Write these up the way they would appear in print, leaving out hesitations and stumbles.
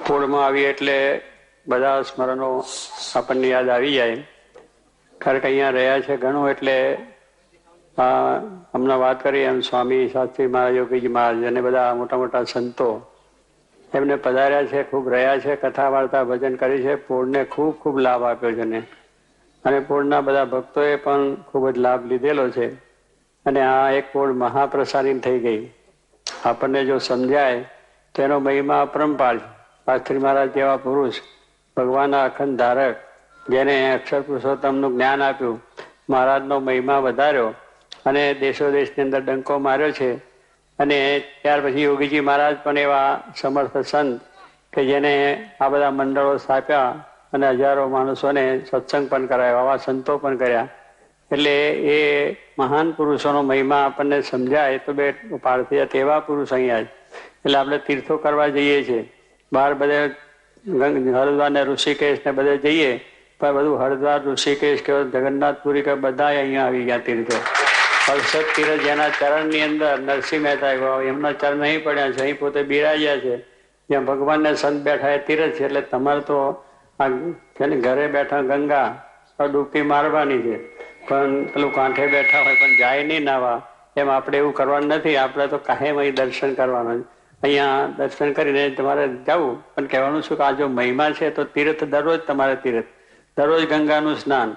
પૂળમાં આવીએ એટલે બધા સ્મરણો આપણને યાદ આવી જાય. કારણ કે અહીંયા રહ્યા છે ઘણું, એટલે હમણાં વાત કરી એમ સ્વામી શાસ્ત્રી મહારાજ, યોગીજી મહારાજ અને બધા મોટા મોટા સંતો એમને પધાર્યા છે, ખૂબ રહ્યા છે, કથા વાર્તા ભજન કરી છે, પૂળને ખૂબ ખૂબ લાભ આપ્યો છે ને. અને પૂળના બધા ભક્તોએ પણ ખૂબ જ લાભ લીધેલો છે. અને આ એક પૂળ મહાપ્રસાદી થઈ ગઈ. આપણને જો સમજાય તો એનો મહિમા અપરંપાર છે. શાસ્ત્રી મહારાજ જેવા પુરુષ, ભગવાનના અખંડ ધારક, જેને અક્ષર પુરુષોત્તમનું જ્ઞાન આપ્યું, મહારાજનો મહિમા વધાર્યો અને દેશો દેશની અંદર ડંકો માર્યો છે. અને ત્યાર પછી યોગીજી મહારાજ પણ એવા સમર્થ સંત કે જેને આ બધા મંડળો સ્થાપ્યા અને હજારો માણસોને સત્સંગ પણ કરાયો, આવા સંતો પણ કર્યા. એટલે એ મહાન પુરુષોનો મહિમા આપણને સમજાય તો બે પાડથી તેવા પુરુષ અહીંયા જ. એટલે આપણે તીર્થો કરવા જઈએ છીએ, બહાર બધે હરિદ્વાર ને ઋષિકેશ ને બધે જઈએ, પણ બધું હરિદ્વાર, ઋષિકેશ કે જગન્નાથપુરી કે બધા અહીંયા આવી ગયા તીર્થો. હર્ષદ તીર્થ જેના ચરણની અંદર નરસિંહ મહેતા એમના ચરણ નહીં પડ્યા છે, અહીં પોતે બિરાજ્યા છે, જ્યાં ભગવાનને સંત બેઠા એ તીર્થ છે. એટલે તમારે તો આ ઘરે બેઠા ગંગા ડૂબકી મારવાની છે, પણ પેલું કાંઠે બેઠા હોય પણ જાય નહીં નાવા, એમ આપણે એવું કરવાનું નથી. આપણે તો કાયમ અહીં દર્શન કરવાનું. અહીંયા દર્શન કરીને તમારે જવું, પણ કહેવાનું શું કે આ જો મહિમા છે તો તીર્થ દરરોજ, તમારે તીર્થ દરરોજ ગંગાનું સ્નાન,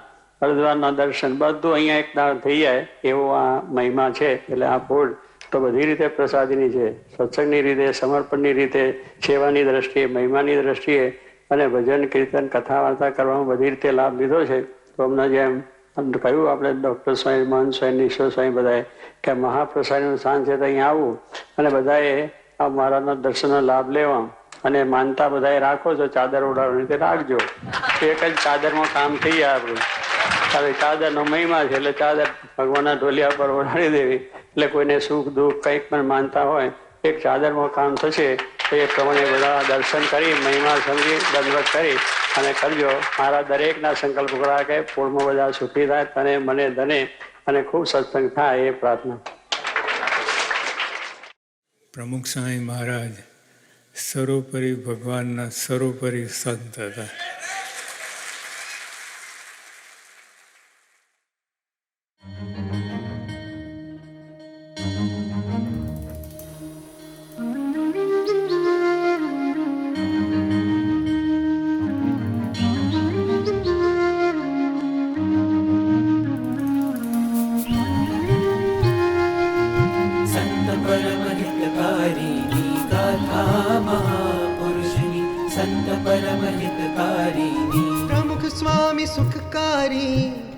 હરિદ્વારના દર્શન બધું અહીંયા એક દાળ થઈ જાય એવો આ મહિમા છે. એટલે આ પૂળ તો બધી રીતે પ્રસાદીની છે, સત્સંગની રીતે, સમર્પણની રીતે, સેવાની દ્રષ્ટિએ, મહિમાની દ્રષ્ટિએ અને ભજન કીર્તન કથા વાર્તા કરવામાં બધી રીતે લાભ લીધો છે. તો અમને જેમ કહ્યું આપણે ડૉક્ટર સ્વામી, મહંત સ્વામી, ઈશ્વર સ્વામી બધાએ કે મહાપ્રસાદીનું સ્થાન છે તો અહીંયા આવું અને બધાએ આ મહારાજના દર્શનનો લાભ લેવા. અને માનતા બધાએ રાખો છો ચાદર ઓઢાડવાની તે રાખજો, એક જ ચાદરમાં કામ થઈ જાય આપણું. કારણ ચાદરનો મહિમા છે એટલે ચાદર ભગવાનના ઢોલિયા પર ઓઢાડી દેવી. એટલે કોઈને સુખ દુઃખ કંઈક પણ માનતા હોય એક ચાદરમાં કામ થશે. તો એ પ્રમાણે બધા દર્શન કરી, મહિમા સમજી, દંડવત કરી અને કરજો. મારા દરેકના સંકલ્પ કરા કે પૂળમાં બધા સુખી થાય, તને મને ધને અને ખૂબ સત્સંગ થાય એ પ્રાર્થના. પ્રમુખ સ્વામી મહારાજ સર્વોપરી ભગવાનના સર્વોપરી સંત હતા.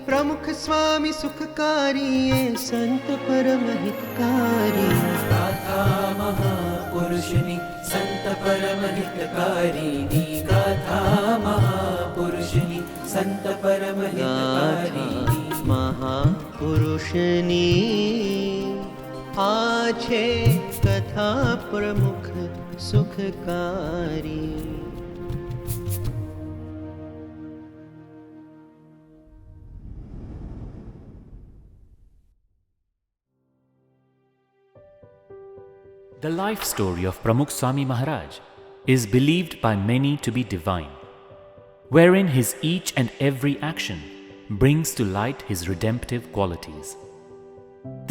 प्रमुख स्वामी सुखकारी ये संत परम हितकारी. गाथा महापुरुषनी संत परम हितकारी. गाथा महापुरुषनी संत परम हितकारी. महापुरुषनी આ છે કથા પ્રમુખ સુખકારી. The life story of Pramukh Swami Maharaj is believed by many to be divine, wherein his each and every action brings to light his redemptive qualities.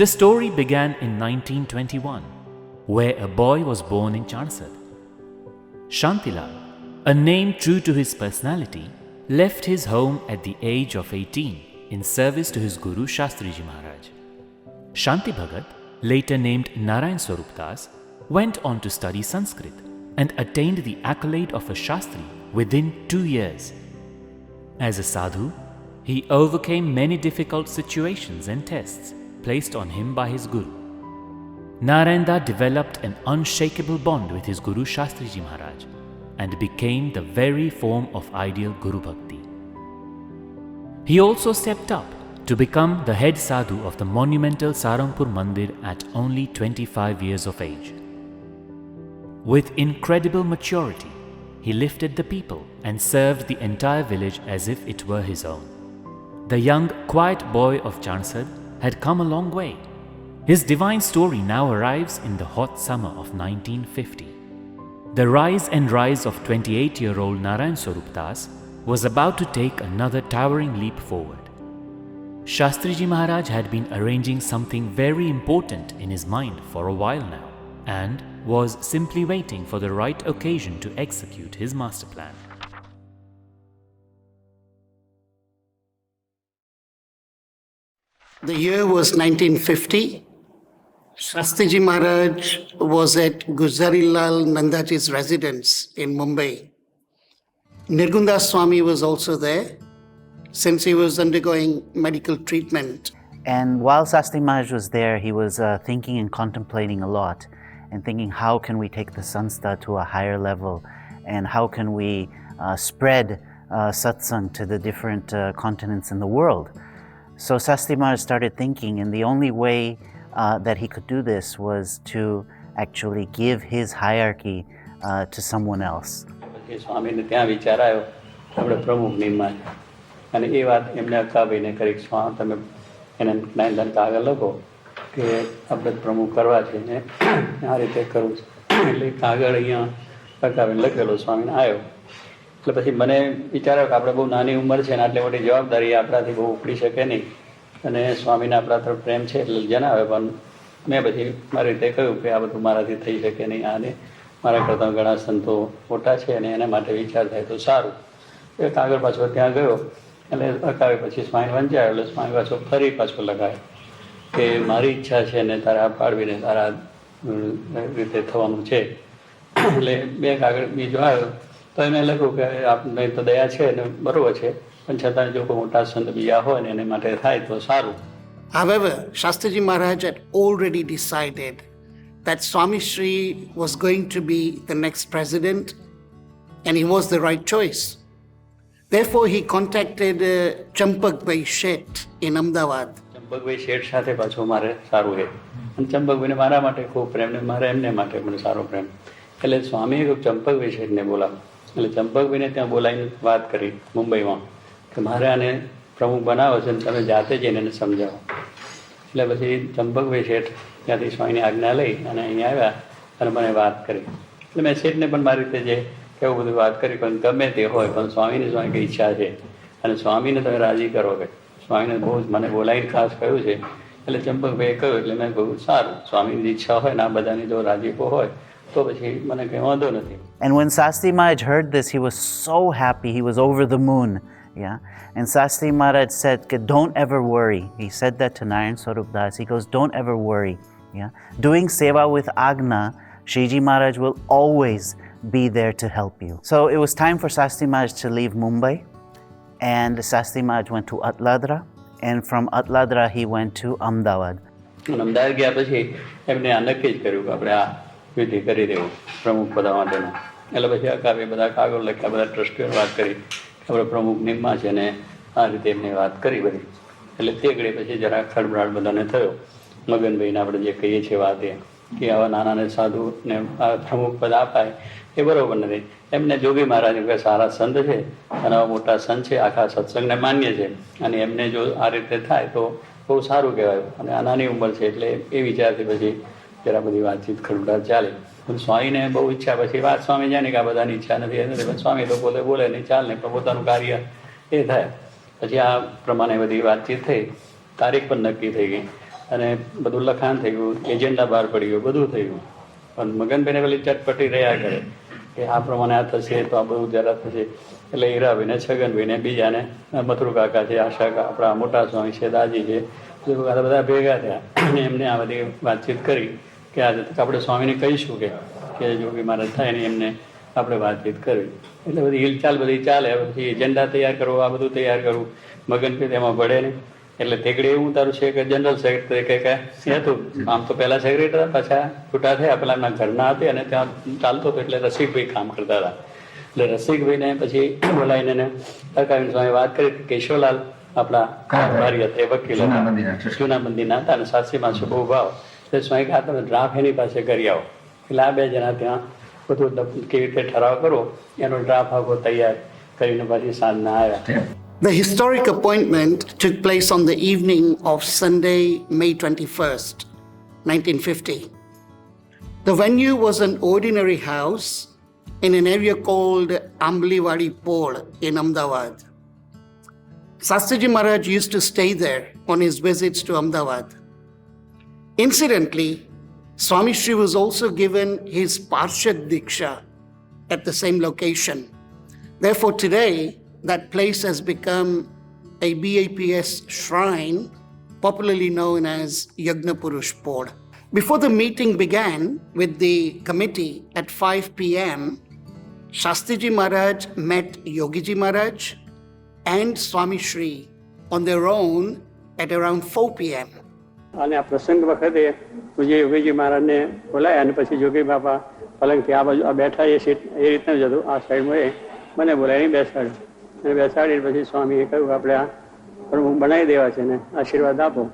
The story began in 1921, where a boy was born in Chansad. Shantilal, a name true to his personality, left his home at the age of 18 in service to his guru Shastriji Maharaj. Shanti Bhagat, later named Narayanswarupdas, went on to study Sanskrit and attained the accolade of a Shastri within 2 years. As a sadhu, he overcame many difficult situations and tests placed on him by his guru. Narayanda developed an unshakable bond with his guru Shastriji Maharaj and became the very form of ideal Guru Bhakti. He also stepped up to become the head sadhu of the monumental Sarampur Mandir at only 25 years of age. With incredible maturity, he lifted the people and served the entire village as if it were his own. The young, quiet boy of Chansad had come a long way. His divine story now arrives in the hot summer of 1950. The rise and rise of 28-year-old Narayanswarupdas was about to take another towering leap forward. Shastriji Maharaj had been arranging something very important in his mind for a while now, and was simply waiting for the right occasion to execute his master plan. The year was 1950. Shastriji Maharaj was at Gujarilal Nandaji's residence in Mumbai. Nirgundas Swami was also there, since he was undergoing medical treatment. And while Shastriji Maharaj was there, he was thinking and contemplating a lot, and thinking, how can we take the Sanstha to a higher level, and how can we spread satsang to the different continents in the world. So Shastriji Maharaj started thinking, and the only way that he could do this was to actually give his hierarchy to someone else. સ્વામીને ત્યાં વિચાર આવ્યો આપણે પ્રમુખ નિમા અને એ વાત એમને અકાવીને કરી સ્વામી તમે એને જ્ઞાનદાન કાગળ લખો કે આપણે પ્રમુખ કરવા છે ને આ રીતે કરવું છે એટલે કાગળ અહીંયા અકાવીને લખેલો સ્વામીને આવ્યો એટલે પછી મને વિચાર આવ્યો કે આપણે બહુ નાની ઉંમર છે ને આટલી મોટી જવાબદારી આપણાથી બહુ ઉપડી શકે નહીં અને સ્વામીને આપણા તરફ પ્રેમ છે એટલે જણાવે પણ મેં પછી મારી રીતે કહ્યું કે આ બધું મારાથી થઈ શકે નહીં આને મારા કરતાં ઘણા સંતો મોટા છે અને એના માટે વિચાર થાય તો સારું એ કાગળ પાછો ત્યાં ગયો એટલે લખાવે પછી સ્વામી વંચાયો એટલે સ્વામી પાછો ફરી પાછો લખાય કે મારી ઈચ્છા છે ને તારા પાડવીને તારા રીતે થવાનું છે એટલે બે કાગળ બીજો આવ્યો તો એને લખ્યું કે આપણે તો દયા છે ને બરાબર છે પણ છતાં જો કોઈ મોટા સંત બીજા હોય ને એને માટે થાય તો સારું. However, Shastriji Maharaj had already decided that Swami Shri was going to be the next president, and he was the right choice. Therefore, he contacted Champakbhai Sheth in Ahmedabad. Champakbhai શેઠ સાથે પાછું મારે સારું છે અને ચંપકભાઈને મારા માટે ખૂબ પ્રેમ ને મારે એમને માટે મને સારો પ્રેમ એટલે સ્વામીએ કહ્યું ચંપકભાઈ શેઠને બોલાવો એટલે ચંપકભાઈને ત્યાં બોલાવીને વાત કરી મુંબઈમાં કે મારે આને પ્રમુખ બનાવો છે ને તમે જાતે જઈને એને સમજાવો એટલે પછી ચંપકભાઈ શેઠ ત્યાંથી સ્વામીની આજ્ઞા લઈ અને અહીંયા આવ્યા અને મને વાત કરી એટલે મેં શેઠને પણ મારી રીતે જે કેવું બધું વાત કરી પણ ગમે તે હોય પણ સ્વામીને સ્વામી કંઈ ઈચ્છા છે અને સ્વામીને તમે રાજી કરો કે સ્વામીને બહુ જ મને બોલાવીને ખાસ કહ્યું છે એટલે ચંપકભાઈએ કહ્યું એટલે મેં કહ્યું સારું સ્વામીની ઈચ્છા હોય ને આ બધાની જો રાજીપો હોય તો પછી મને કંઈ વાંધો નથી. And when Shastriji Maharaj heard this, he was so happy, he was over the moon. Yeah, and Shastriji Maharaj said, don't ever worry. He said that to Narayanswarupdas. He goes, don't ever worry. Yeah, doing seva with Agna, Shriji Maharaj will always be there to help you. So it was time for Shastriji Maharaj to leave Mumbai, and Shastriji Maharaj went to Atladra, and from Atladra he went to Ahmedabad. Ahmedabad ગયા પછી એમને આ નક્કી જ કર્યું કે આપણે આ વિધિ કરી દેવું પ્રમુખ પદા માટેનું એટલે પછી અકાવે બધા કાગળ લખ્યા બધા ટ્રસ્ટીઓને વાત કરી આપણે પ્રમુખ નિમા છે ને આ રીતે એમને વાત કરી બધી એટલે તે ઘડી પછી જરા ખળબળાટ બધાને થયો મગનભાઈને આપણે જે કહીએ છીએ વાત એ કે આવા નાનાને સાધુને આ પ્રમુખ પદ અપાય એ બરાબર નથી એમને જોગી મહારાજ કે સારા સંત છે અને આવા મોટા સંત છે આખા સત્સંગને માન્ય છે અને એમને જો આ રીતે થાય તો બહુ સારું કહેવાય અને આ નાની ઉંમર છે એટલે એ વિચારથી પછી જરા બધી વાતચીત ખળબળાટ ચાલે પણ સ્વામીને બહુ ઈચ્છા પછી વાત સ્વામી જાણે કે આ બધાની ઈચ્છા નથી એ નથી પણ સ્વામી તો પોતે બોલે નહીં ચાલે નહીં પણ પોતાનું કાર્ય એ થાય પછી આ પ્રમાણે બધી વાતચીત થઈ તારીખ પણ નક્કી થઈ ગઈ અને બધું લખાણ થઈ ગયું એજન્ડા બહાર પડી ગયું બધું થઈ ગયું પણ મગનભાઈને પેલી ચટપટી રહ્યા કરે કે આ પ્રમાણે આ થશે તો આ બધું જરા થશે એટલે હીરાભાઈને છગનભાઈને બીજાને મથુર કાકા છે આશા આપણા મોટા સ્વામી છે દાજી છે બધા ભેગા થયા અને એમને આ બધી વાતચીત કરી કે આજે આપણે સ્વામીને કહીશું કે જોગી મહારાજ થાય ને એમને આપણે વાતચીત કરવી એટલે બધી હિલચાલ બધી ચાલે પછી એજન્ડા તૈયાર કરવું આ બધું તૈયાર કરવું મગનભાઈ તેમાં ભળે ને એટલે તેકડે એવું તારું છે કે જનરલ સેક્રેટરી કે હતું આમ તો પહેલા સેક્રેટરી હતા પાછા છૂટા થયા પેલા એમના ઘરના હતી અને ત્યાં ચાલતો હતો એટલે રસિકભાઈ કામ કરતા હતા એટલે રસિકભાઈને પછી બોલાવીને એને અકાવીને સ્વામી વાત કરી કેશવલાલ આપણા ભારી હતા એ વકીલ હતા જૂના મંદિરના હતા અને સાસરીમાં છે બહુ ભાવ એટલે સ્વામી કે આ તમે ડ્રાફ્ટ એની પાસે કરી આવો એટલે આ બે જણા ત્યાં બધું કેવી રીતે ઠરાવ કરો એનો ડ્રાફ્ટ આખો તૈયાર કરીને પછી સાંજના આવ્યા. The historic appointment took place on the evening of Sunday, May 21st, 1950. The venue was an ordinary house in an area called Ambliwadi Pol in Ahmedabad. Shastriji Maharaj used to stay there on his visits to Ahmedabad. Incidentally, Swami Shri was also given his Parshad Diksha at the same location. Therefore, today, that place has become a BAPS shrine, popularly known as Yagna Purush Pol. Before the meeting began with the committee at 5 p.m., Shastriji Maharaj met Yogiji Maharaj and Swami Shri on their own at around 4 p.m. અને આ પ્રસંગ વખતે પૂજ્ય યોગીજી મહારાજને બોલાયા અને પછી યોગી બાપા પલંગથી આ બાજુ આ બેઠા એ સીટ એ રીતનું જ હતું આ સાઈડમાં મને બોલાવીને બેસાડ્યો અને બેસાડીને પછી સ્વામીએ કહ્યું કે આપણે આ પ્રમુખ બનાવી દેવા છે ને આશીર્વાદ આપો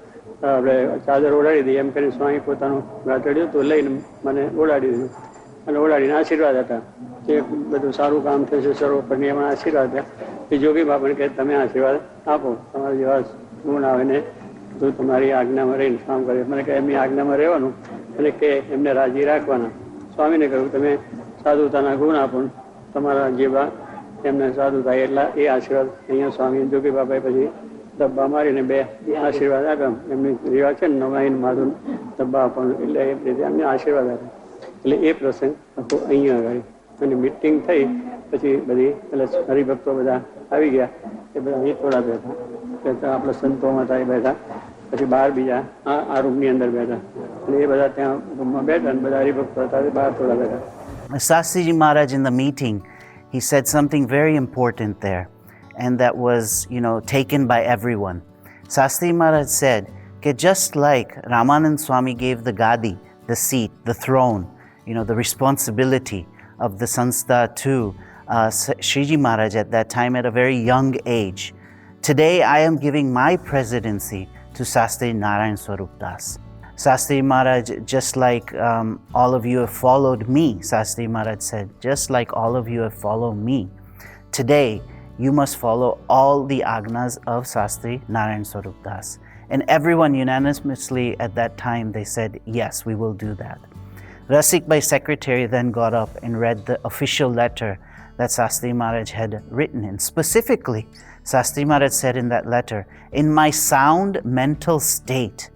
આપણે ચાદર ઓઢાડી દઈએ એમ કરીને સ્વામી પોતાનું ગાંઠડિયું તો લઈને મને ઓઢાડી દીધું અને ઓઢાડીને આશીર્વાદ હતા કે બધું સારું કામ થશે સર્વોપરી એમાં આશીર્વાદ હતા એ યોગી બાપાને કહે તમે આશીર્વાદ આપો તમારા જેવા ગુણ આવે ને તું તમારી આજ્ઞામાં રહીને કામ કરે મને કહે એમની આજ્ઞામાં રહેવાનું અને કે એમને રાજી રાખવાના સ્વામીને કહ્યું તમે સાધુતાના ગુણ આપો તમારા જેવા એમને સાધુ થાય એટલા એ આશીર્વાદ અહીંયા સ્વામી જોગી બાપાએ પછી ડબ્બા મારીને બે આશીર્વાદ આપ્યા એમની રિવાજ છે ને નવાઈન માધુન ડબ્બા આપવાનું એટલે એ રીતે એમને આશીર્વાદ આપ્યા એટલે એ પ્રસંગ આખો અહીંયા આગળ અને મિટિંગ થઈ પછી બધી એટલે હરિભક્તો બધા આવી ગયા એ બધા અહીં થોડા બેઠા આપણા સંતોમાં થાય બેઠા પછી બહાર બીજા આ રૂમની અંદર બેઠા અને એ બધા ત્યાં રૂમમાં બેઠા અને બધા હરિભક્તો હતા બહાર થોડા બેઠા. Shastriji Maharaj in the meeting, he said something very important there, and that was, taken by everyone. Shastriji Maharaj said, that just like Ramanand Swami gave the gadi, the seat, the throne, the responsibility of the Sanstha to Shriji Maharaj at that time at a very young age, today I am giving my presidency to Shastriji Narayanswarupdas. Shastriji Maharaj, just like all of you have followed me, Shastriji Maharaj said, just like all of you have followed me, today you must follow all the agnas of Shastriji Narayanswarupdas. And everyone unanimously at that time, they said, yes, we will do that. Rasik Bhai secretary then got up and read the official letter that Shastriji Maharaj had written. And specifically, Shastriji Maharaj said in that letter, in my sound mental state,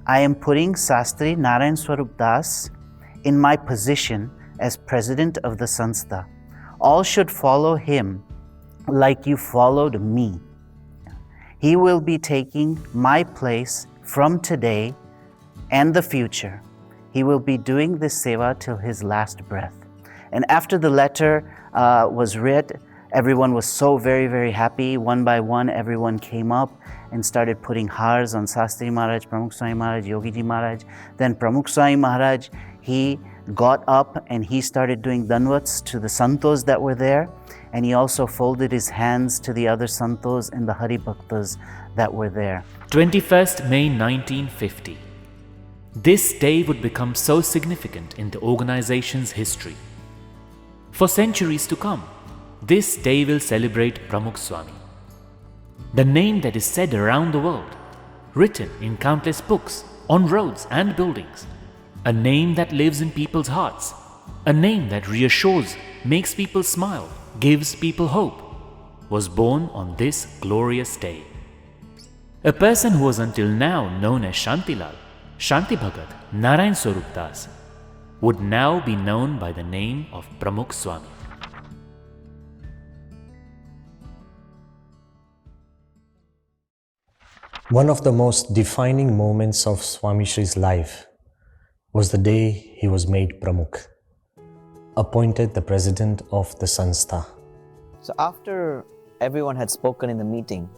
I am putting Shastriji Narayanswarupdas in my position as president of the Sanstha. All should follow him like you followed me. He will be taking my place from today and the future. He will be doing this seva till his last breath. And after the letter was read, everyone was so very, very happy. One by one, everyone came up and started putting hars on Shastriji Maharaj, Pramukh Swami Maharaj, Yogiji Maharaj. Then Pramukh Swami Maharaj, he got up and he started doing danvats to the santos that were there. And he also folded his hands to the other santos and the Hari Bhaktas that were there. 21st May 1950. This day would become so significant in the organization's history. For centuries to come, this day will celebrate Pramukh Swami. The name that is said around the world, written in countless books, on roads and buildings, a name that lives in people's hearts, a name that reassures, makes people smile, gives people hope, was born on this glorious day. A person who was until now known as Shantilal, Shanti Bhagat, Narayanswarupdas, would now be known by the name of Pramukh Swami. One of the most defining moments of Swami Shri's life was the day he was made Pramukh, appointed the president of the Sanstha. So after everyone had spoken in the meeting,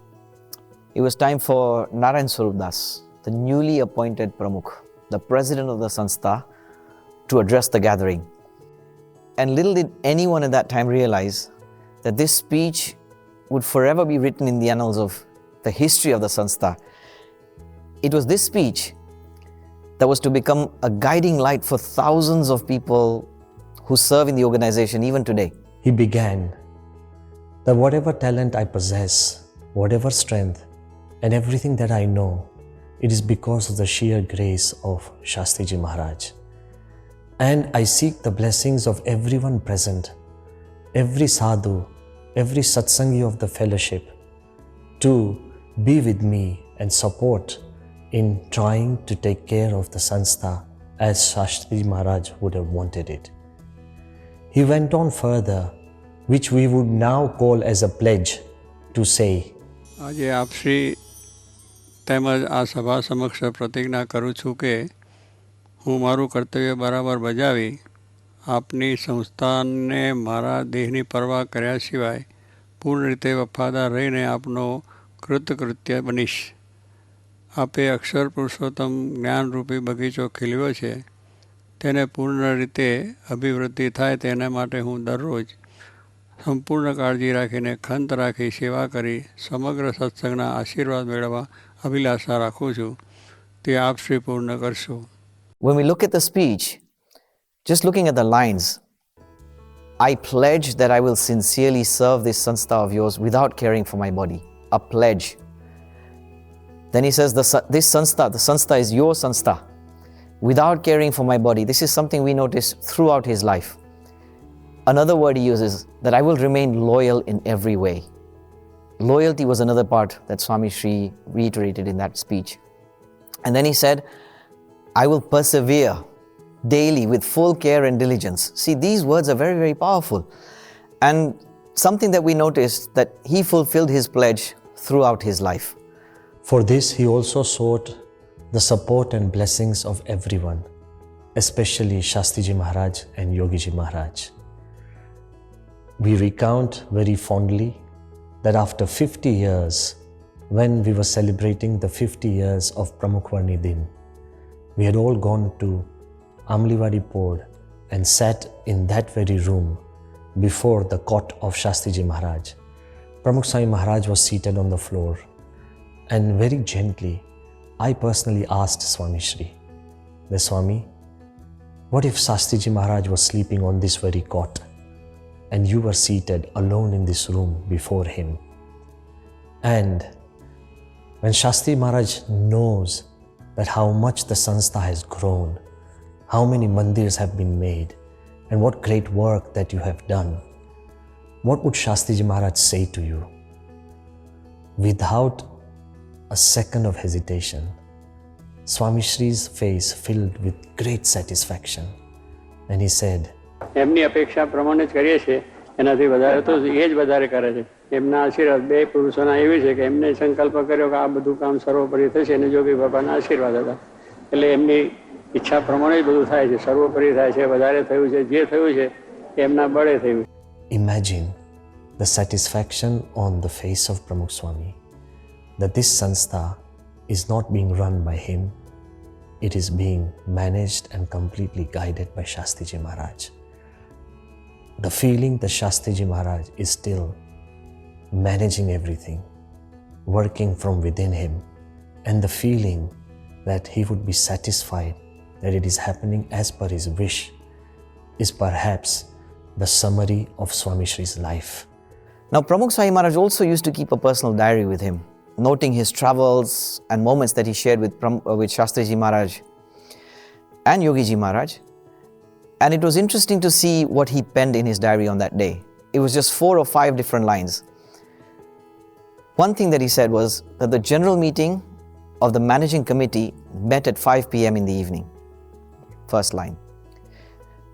it was time for Narayanswarupdas, the newly appointed Pramukh, the president of the Sanstha, to address the gathering. And little did anyone at that time realize that this speech would forever be written in the annals of the history of the Sanstha. It was this speech that was to become a guiding light for thousands of people who serve in the organization even today. He began that whatever talent I possess, whatever strength, and everything that I know, it is because of the sheer grace of Shastriji Maharaj. And I seek the blessings of everyone present every sadhu, every satsangi of the fellowship to be with me and support in trying to take care of the Sanstha as Shastriji Maharaj would have wanted it. He went on further, which we would now call as a pledge, to say, આજે આપશ્રી તેમજ આ સભા સમક્ષ પ્રતિજ્ઞા કરું છું કે હું મારું કર્તવ્ય બરાબર બજાવી આપની સંસ્થાને મારા દેહની પરવા કર્યા સિવાય પૂર્ણ રીતે વફાદાર રહીને આપનો કૃતકૃત્ય બનીશ. આપે અક્ષર પુરુષોત્તમ જ્ઞાનરૂપી બગીચો ખીલ્યો છે તેને પૂર્ણ રીતે અભિવૃદ્ધિ થાય તેના માટે હું દરરોજ સંપૂર્ણ કાળજી રાખીને ખંત રાખી સેવા કરી સમગ્ર સત્સંગના આશીર્વાદ મેળવવા અભિલાષા રાખું છું. તે આપ શ્રી પૂર્ણ કરશો. When we look at the speech, just looking at the lines, I pledge that I will sincerely serve this Sanstha of yours without caring for my body. A pledge. Then he says, the Sanstha is your Sanstha, without caring for my body. This is something we notice throughout his life. Another word he uses, that I will remain loyal in every way. Loyalty was another part that Swami Shri reiterated in that speech. And then he said, I will persevere daily with full care and diligence. See, these words are very, very powerful. And something that we noticed, that he fulfilled his pledge throughout his life. For this, he also sought the support and blessings of everyone, especially Shastriji Maharaj and Yogiji Maharaj. We recount very fondly that after 50 years, when we were celebrating the 50 years of Pramukh Varni Din, we had all gone to Amliwadi Pod and sat in that very room before the cot of Shastriji Maharaj. Pramukh Swami Maharaj was seated on the floor, and very gently, I personally asked Swami Shri, the Swami, what if Shastriji Maharaj was sleeping on this very cot and you were seated alone in this room before him? And when Shastriji Maharaj knows that how much the Sanstha has grown, how many mandirs have been made, and what great work that you have done, what would Shastriji Maharaj say to you? Without a second of hesitation, Swami Shri's face filled with great satisfaction, and he said, એમની અપેક્ષા પ્રમાણે જ કરીએ છીએ, એનાથી વધારે તો એ જ વધારે કરે છે. એમના આશીર્વાદ બે પુરુષોના એવી છે કે એમને સંકલ્પ કર્યો કે આ બધું કામ સર્વોપરી થશે અને જોગી બાબાના આશીર્વાદ હતા. એટલે એમની ઈચ્છા પ્રમાણે જ બધું થાય છે, સર્વોપરી થાય છે, વધારે થયું છે, જે થયું છે એમના બળે થયું. Imagine the satisfaction on the face of Pramukh Swami that this Sanstha is not being run by him, it is being managed and completely guided by Shastriji Maharaj. The feeling that Shastriji Maharaj is still managing everything, working from within him, and the feeling that he would be satisfied that it is happening as per his wish is perhaps the summary of Swami Shri's life. Now, Pramukh Swami Maharaj also used to keep a personal diary with him, noting his travels and moments that he shared with Shastriji Maharaj and Yogiji Maharaj. And it was interesting to see what he penned in his diary on that day. It was just 4 or 5 different lines. One thing that he said was that the general meeting of the managing committee met at 5 p.m. in the evening. First line.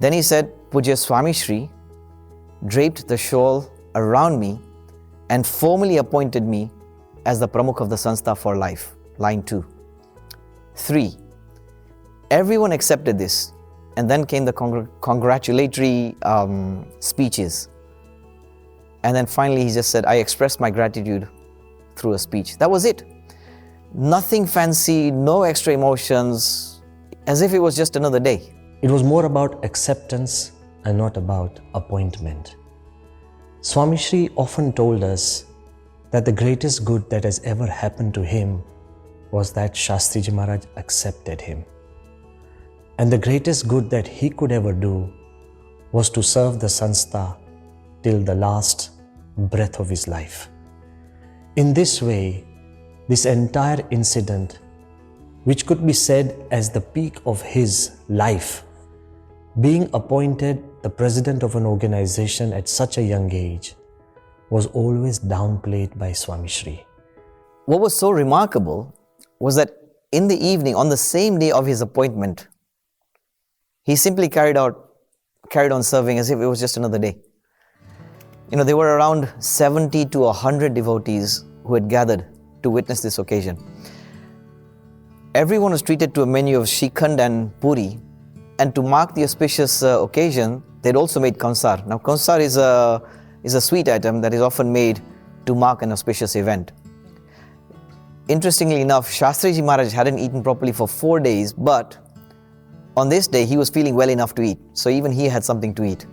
Then he said, Pujya Swami Shri draped the shawl around me and formally appointed me as the Pramukh of the Sanstha for life. Line 2. 3. Everyone accepted this. And then came the congratulatory speeches. And then finally he just said, I expressed my gratitude through a speech. That was it. Nothing fancy, no extra emotions, as if it was just another day. It was more about acceptance and not about appointment. Swami Shri often told us that the greatest good that has ever happened to him was that Shastriji Maharaj accepted him. And the greatest good that he could ever do was to serve the Sanstha till the last breath of his life. In this way, this entire incident, which could be said as the peak of his life, Being appointed the president of an organization at such a young age was always downplayed by Swami Shri. What was so remarkable was that in the evening, on the same day of his appointment, he simply carried on serving as if it was just another day. There were around 70 to 100 devotees who had gathered to witness this occasion. Everyone was treated to a menu of shikhand and puri, and to mark the auspicious occasion, they'd also made kansar. Now, kansar is a sweet item that is often made to mark an auspicious event. Interestingly enough, Shastriji Maharaj hadn't eaten properly for 4 days, but on this day he was feeling well enough to eat, so even he had something to eat.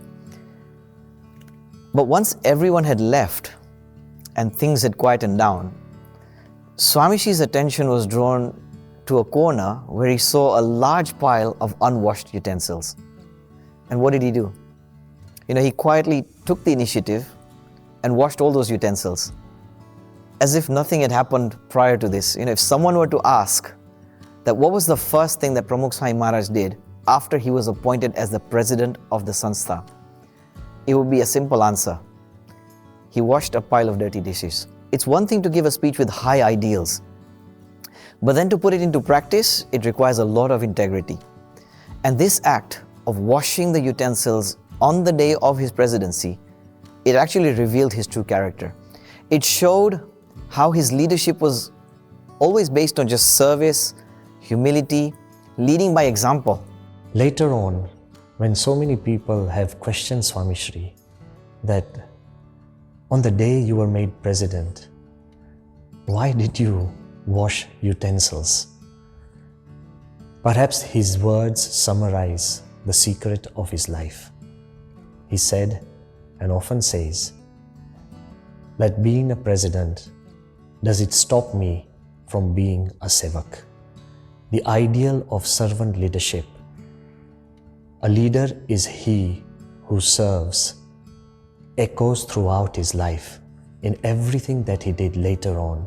But once everyone had left and things had quietened down, Swamishi's attention was drawn to a corner where he saw a large pile of unwashed utensils. And what did he do? He quietly took the initiative and washed all those utensils, as if nothing had happened prior to this. If someone were to ask that what was the first thing that Pramukh Swami Maharaj did after he was appointed as the president of the Sanstha, it would be a simple answer. He washed a pile of dirty dishes. It's one thing to give a speech with high ideals, but then to put it into practice, it requires a lot of integrity. And this act of washing the utensils on the day of his presidency, it actually revealed his true character. It showed how his leadership was always based on just service, humility, leading by example. Later on, when so many people have questioned Swami Shri that on the day you were made president, why did you wash utensils? Perhaps his words summarize the secret of his life. He said, and often says, that being a president, does it stop me from being a sevak? The ideal of servant leadership. A leader is he who serves, echoes throughout his life in everything that he did later on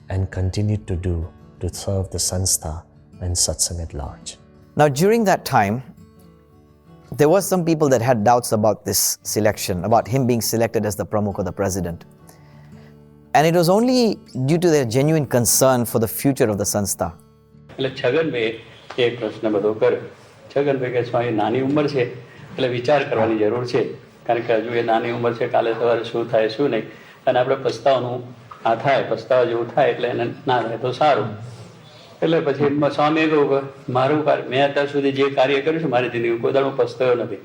and continued to do to serve the Sanstha and satsang at large. Now, during that time, there were some people that had doubts about this selection, about him being selected as the Pramukh or the president. And it was only due to their genuine concern for the future of the Sanstha. એટલે છગનભાઈ એક પ્રશ્ન બધો કર્યો. છગનભાઈ કે સ્વામી નાની ઉંમર છે એટલે વિચાર કરવાની જરૂર છે, કારણ કે હજુ એ નાની ઉંમર છે, કાલે સવારે શું થાય શું નહીં, અને આપણે પસ્તાવાનું આ થાય, પસ્તાવા જેવું થાય એટલે એને ના રહે તો સારું. એટલે પછી સ્વામીએ કહ્યું કે મારું કાર્ય, મેં અત્યાર સુધી જે કાર્ય કર્યું છે મારી જિંદગીમાં કોઈ દાડો પસ્તાયો નથી.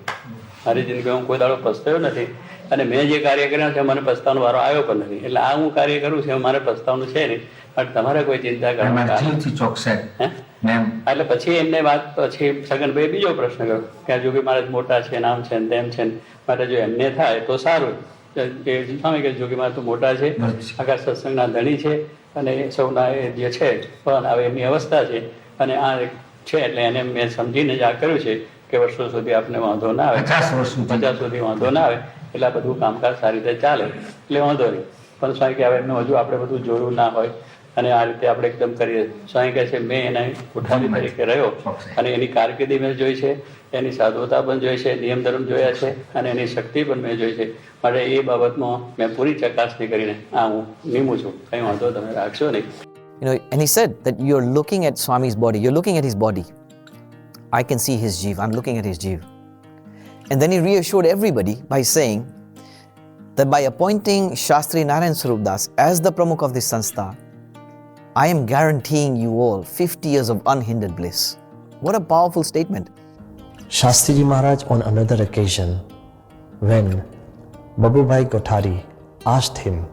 મારી જિંદગીમાં હું કોઈ દાડો પસ્તાયો નથી, અને મેં જે કાર્ય કર્યા છે મને પસ્તાવાનો વારો આવ્યો પણ નથી. એટલે આ હું કાર્ય કરું છું મારે પસ્તાવાનું છે નહીં, પણ તમારે કોઈ ચિંતા કરવાની. એટલે પછી એમને વાત, પછી છગનભાઈ બીજો પ્રશ્ન કર્યો કે જોગી મહારાજ મોટા છે, નામ છે ને તેમ છે, માટે જો એમને થાય તો સારું. સ્વામી કે જોગી મહારાજ તો મોટા છે, આખા સત્સંગના ધણી છે, અને સૌના જે છે પણ હવે એમની અવસ્થા છે, અને આ છે એટલે એને મેં સમજીને જ આ કર્યું છે કે વર્ષો સુધી આપને વાંધો ના આવે, 50 સુધી વાંધો ના આવે, એટલે આ બધું કામકાજ સારી રીતે ચાલે, એટલે વાંધો નહીં. પણ સ્વામી કે હવે એમને હજુ આપણે બધું જોયું ના હોય અને આ રીતે આપણે એકદમ કરીએ. સ્વામી કહે છે મેં એના કોઠારી તરીકે રહ્યો અને એની કારકિર્દી મેં જોઈ છે, એની સાધુતા પણ જોઈ છે, નિયમ ધર્મ જોયા છે, અને એની શક્તિ પણ મેં જોઈ છે. માટે એ બાબતમાં મેં પૂરી ચકાસણી કરીને આ હું નિમું છું, કંઈ વાંધો તમે રાખશો નહીં. And he said that you're looking at Swami's body, you're looking at his body. I can see his jiv, I'm looking at his jiv. And then he reassured everybody by saying that by appointing Shastri Narayanswarupdas as the Pramukh of this Sanstha, I am guaranteeing you all 50 years of unhindered bliss. What a powerful statement. Shastriji Maharaj on another occasion, when Babubhai Kothari asked him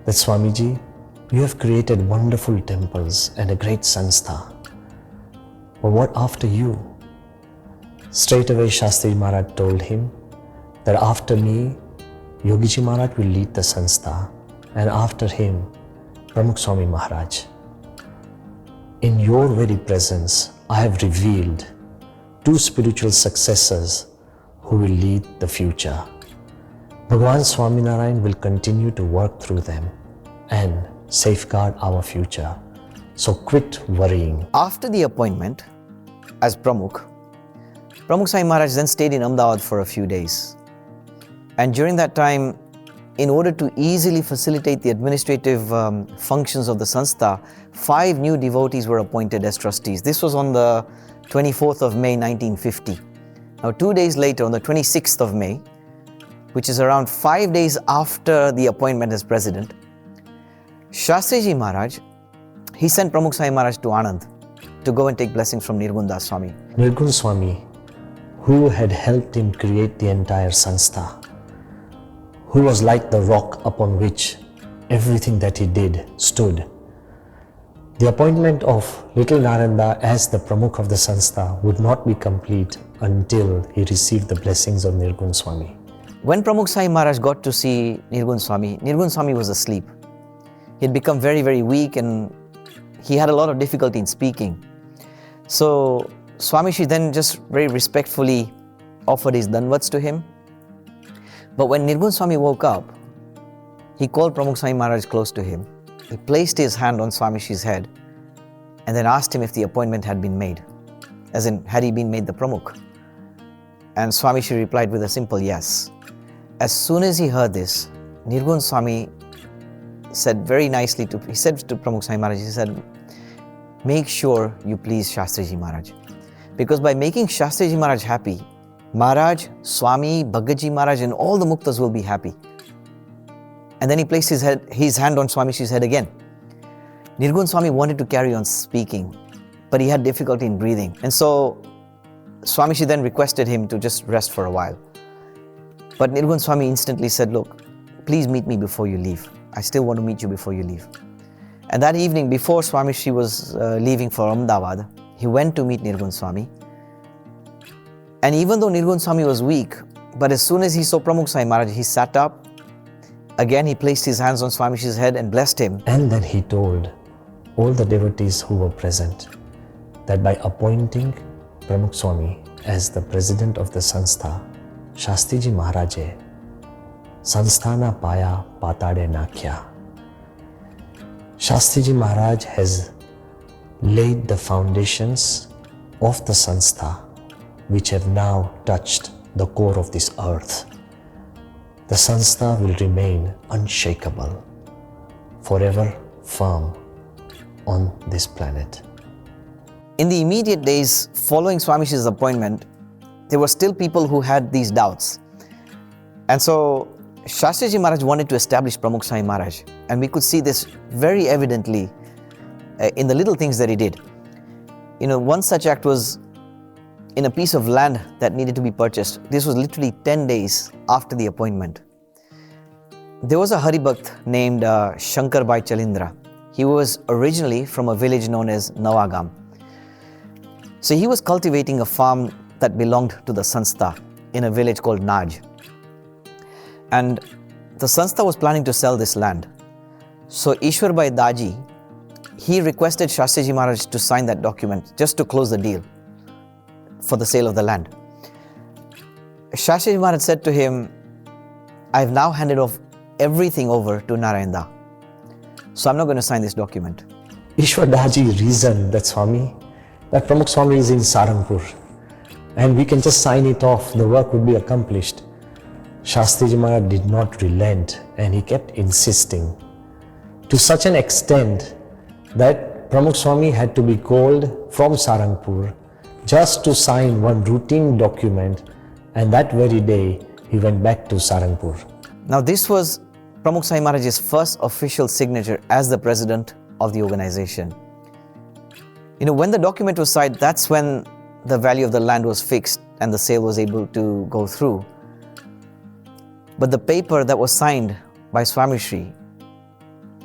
that Swamiji, you have created wonderful temples and a great Sanstha, but what after you? Straight away Shastriji Maharaj told him that after me, Yogiji Maharaj will lead the Sanstha, and after him, Pramukh Swami Maharaj. In your very presence, I have revealed 2 spiritual successors who will lead the future. Bhagavan Swaminarayan will continue to work through them and safeguard our future. So quit worrying. After the appointment as Pramukh, Pramukh Swami Maharaj then stayed in Ahmedabad for a few days. And during that time, in order to easily facilitate the administrative functions of the Sanstha, 5 new devotees were appointed as trustees. This was on the 24th of May 1950. Now 2 days later, on the 26th of May, which is around 5 days after the appointment as president, Shastriji Maharaj, he sent Pramukh Swami Maharaj to Anand to go and take blessings from Nirgun Das Swami. Nirgun Swami, who had helped him create the entire Sanstha, who was like the rock upon which everything that he did stood. The appointment of little Naranda as the Pramukh of the Sanstha would not be complete until he received the blessings of Nirgun Swami. When Pramukh Swami Maharaj got to see Nirgun Swami was asleep. He had become very, very weak and he had a lot of difficulty in speaking. So Swami Shri then just very respectfully offered his danvats to him. But when Nirgun Swami woke up, he called Pramukh Swami Maharaj close to him. He placed his hand on Swami Shri's head and then asked him if the appointment had been made, as in, had he been made the Pramukh? And Swami Shri replied with a simple yes. As soon as he heard this, Nirgun Swami said very nicely to Pramukh Swami Maharaj, he said, make sure you please Shastriji Maharaj. Because by making Shastriji Maharaj happy, Maharaj, Swami, Bhagaji Maharaj and all the Muktas will be happy. And then he placed his hand on Swami Shri's head again. Nirgun Swami wanted to carry on speaking, but he had difficulty in breathing. And so Swami Shri then requested him to just rest for a while. But Nirgun Swami instantly said, look, please meet me before you leave. I still want to meet you before you leave. And that evening, before Swami Shri was leaving for Ahmedabad, he went to meet Nirgun Swami. And even though Nirgun Swami was weak, but as soon as he saw Pramukh Swami Maharaj, he sat up. Again, he placed his hands on Swami Shri's head and blessed him. And then he told all the devotees who were present that by appointing Pramukh Swami as the president of the Sanstha, Shastriji Maharaj Sanstana Paya Patade Nakhya. Shastriji Maharaj has laid the foundations of the Sanstha which have now touched the core of this earth. The Sanstha will remain unshakable, forever firm on this planet. In the immediate days following Swami Shri's appointment, there were still people who had these doubts. And so Shastriji Maharaj wanted to establish Pramukh Swami Maharaj. And we could see this very evidently in the little things that he did. One such act was in a piece of land that needed to be purchased. This was literally 10 days after the appointment. There was a Haribhakt named Shankar Bhai Chalindra. He was originally from a village known as Nawagam. So he was cultivating a farm that belonged to the Sanstha in a village called Naj. And the Sanstha was planning to sell this land. So Ishwar Bhai Daji, he requested Shastriji Maharaj to sign that document just to close the deal for the sale of the land. Shastriji Maharaj said to him, I have now handed off everything over to Narayana, so I'm not going to sign this document. Ishwar Daji reasoned that Pramukh Swami is in Saranpur and we can just sign it off, the work would be accomplished. Shastriji Maharaj did not relent and he kept insisting to such an extent that Pramukh Swami had to be called from Saranpur just to sign one routine document, and that very day he went back to Saranpur. Now this was Pramukh Swami Maharaj's first official signature as the president of the organization. When the document was signed, that's when the value of the land was fixed and the sale was able to go through. But the paper that was signed by Swami Shri,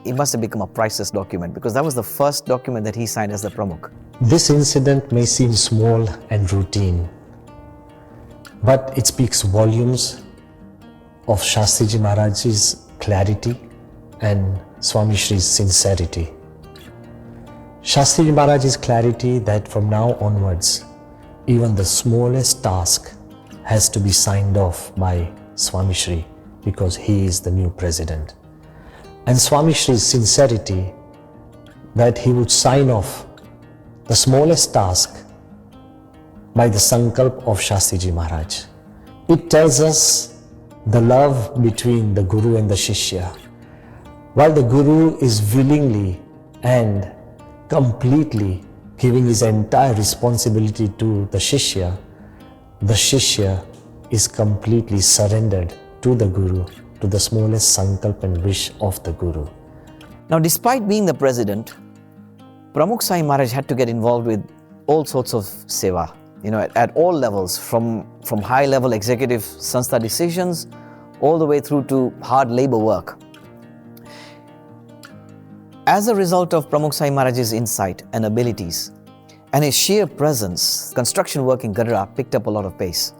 it must have become a priceless document because that was the first document that he signed as the Pramukh. This incident may seem small and routine, but it speaks volumes of Shastriji Maharaj's clarity and Swami Shri's sincerity. Shastriji Maharaj's clarity that from now onwards, even the smallest task has to be signed off by Swami Shri because he is the new president. And Swami Shri's sincerity that he would sign off the smallest task by the sankalp of Shastriji Maharaj. It tells us the love between the Guru and the Shishya. While the Guru is willingly and completely giving his entire responsibility to the Shishya is completely surrendered to the Guru, to the smallest sankalp and wish of the Guru. Now, despite being the president, Pramukh Sai Maharaj had to get involved with all sorts of seva, at all levels, from high-level executive Sanstha decisions all the way through to hard labor work. As a result of Pramukh Sai Maharaj's insight and abilities and his sheer presence, construction work in Gadra picked up a lot of pace.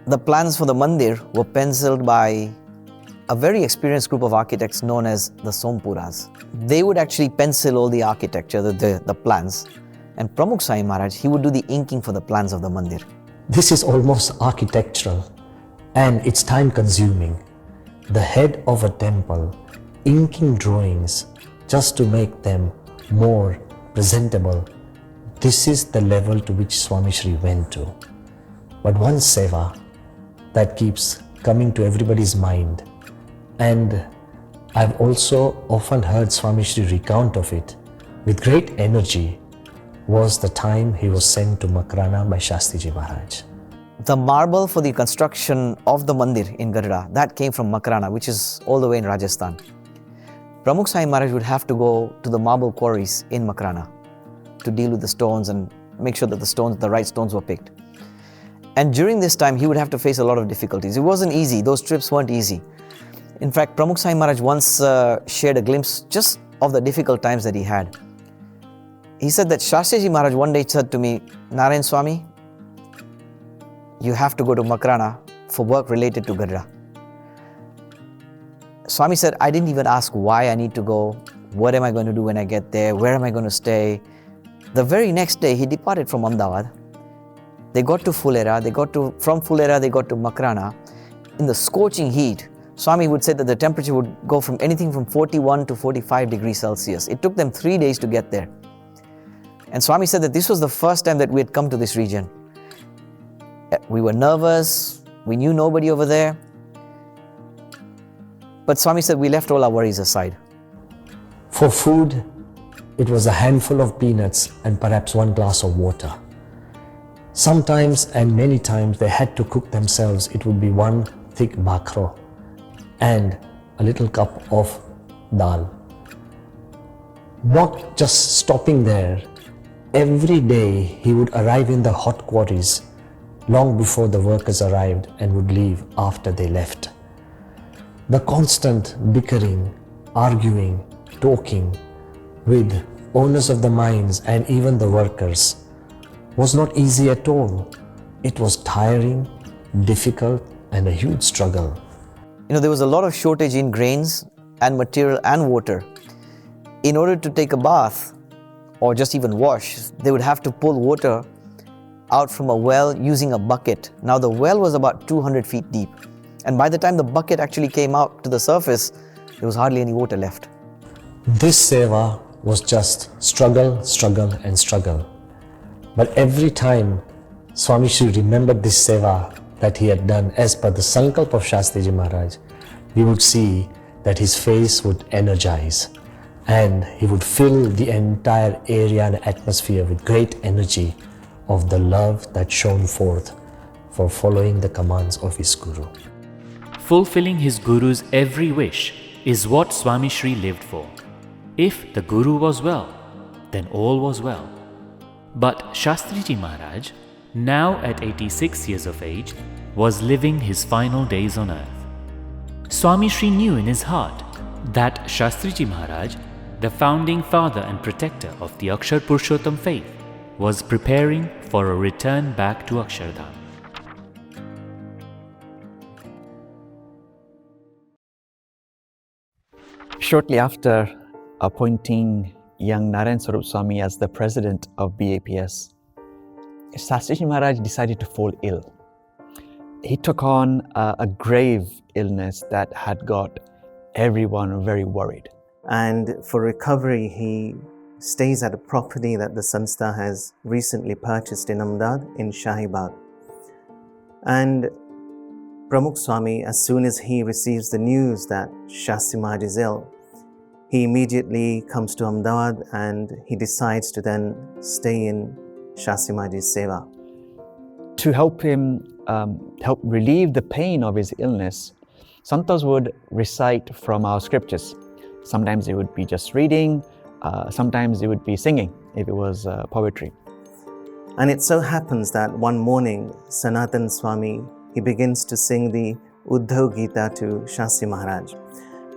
The plans for the mandir were penciled by a very experienced group of architects known as the Sompuras. They would actually pencil all the architecture, the plans, and Pramukh Sai Maharaj, he would do the inking for the plans of the mandir. This is almost architectural and it's time consuming. The head of a temple inking drawings just to make them more presentable. This is the level to which Swami Shri went to. But one seva that keeps coming to everybody's mind, and I've also often heard Swami Shri recount of it with great energy, was the time he was sent to Makrana by Shastriji Maharaj. The marble for the construction of the mandir in Gadra, that came from Makrana, which is all the way in Rajasthan. Pramukh Sai Maharaj would have to go to the marble quarries in Makrana to deal with the stones and make sure that the right stones were picked. And during this time, he would have to face a lot of difficulties. It wasn't easy. Those trips weren't easy. In fact, Pramukh Sai Maharaj once shared a glimpse just of the difficult times that he had. He said that Shastriji Maharaj one day said to me, "Narayan Swami, you have to go to Makrana for work related to Gadra." Swami said, "I didn't even ask why I need to go, what am I going to do when I get there, where am I going to stay." The very next day, he departed from Ahmedabad. They got to Fulera, from Fulera they got to Makrana. In the scorching heat, Swami would say that the temperature would go from anything from 41 to 45 degrees Celsius. It took them 3 days to get there. And Swami said that this was the first time that we had come to this region. We were nervous, we knew nobody over there. But Swami said we left all our worries aside. For food, it was a handful of peanuts and perhaps one glass of water. Sometimes and many times they had to cook themselves. It would be one thick bhakro and a little cup of dal. Not just stopping there, every day he would arrive in the hot quarries long before the workers arrived and would leave after they left. The constant bickering, arguing, talking with owners of the mines and even the workers was not easy at all. It was tiring, difficult, and a huge struggle. There was a lot of shortage in grains and material and water. In order to take a bath or just even wash, they would have to pull water out from a well using a bucket. Now the well was about 200 feet deep. And by the time the bucket actually came out to the surface, there was hardly any water left. This seva was just struggle, struggle, and struggle. But every time Swami Shri remembered this seva that he had done as per the sankalp of Shastriji Maharaj, we would see that his face would energize and he would fill the entire area and atmosphere with great energy of the love that shone forth for following the commands of his Guru. Fulfilling his Guru's every wish is what Swami Shri lived for. If the Guru was well, then all was well. But Shastriji Maharaj, now at 86 years of age, was living his final days on earth. Swami Shri knew in his heart that Shastriji Maharaj, the founding father and protector of the Akshar Purushottam faith, was preparing for a return back to Akshardham. Shortly after appointing young Narayanswarupdas Swami as the president of BAPS, Shastriji Maharaj decided to fall ill. He took on a grave illness that had got everyone very worried. And for recovery, he stays at a property that the Sanstha has recently purchased in Ahmedabad in Shahibag. And Pramukh Swami, as soon as he receives the news that Shastriji Maharaj is ill, he immediately comes to Ahmedabad and he decides to then stay in Shastriji Maharaj's seva. To help him help relieve the pain of his illness, Santas would recite from our scriptures. Sometimes it would be just reading, sometimes it would be singing if it was poetry. And it so happens that one morning, Sanatan Swami, he begins to sing the Uddhav Gita to Shastriji Maharaj.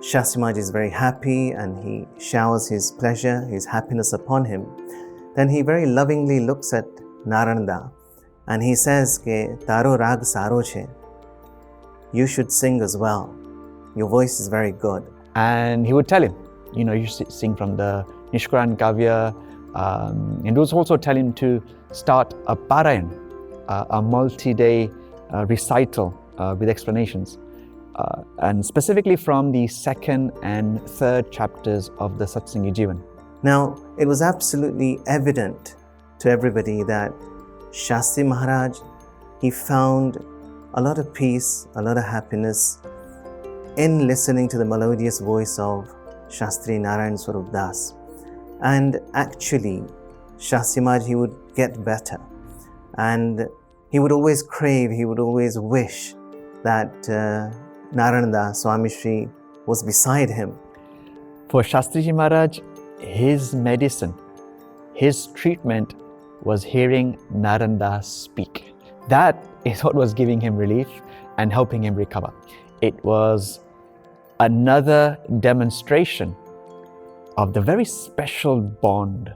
Shastriji Maharaj is very happy and he showers his pleasure, his happiness upon him. Then he very lovingly looks at Naranda and he says, Ke taro rag saro che. You should sing as well. Your voice is very good. And he would tell him, you should sing from the Nishkuran Kavya, and he would also tell him to start a parayan, a multi-day recital with explanations, and specifically from the 2nd and 3rd chapters of the Satsangi Jivan. Now, it was absolutely evident to everybody that Shastriji Maharaj, he found a lot of peace, a lot of happiness in listening to the melodious voice of Shastri Narayanswarupdas. And actually, Shastriji Maharaj, he would get better. And he would always crave, he would always wish that Naranda, Swami Shri, was beside him. For Shastriji Maharaj, his medicine, his treatment was hearing Naranda speak. That is what was giving him relief and helping him recover. It was another demonstration of the very special bond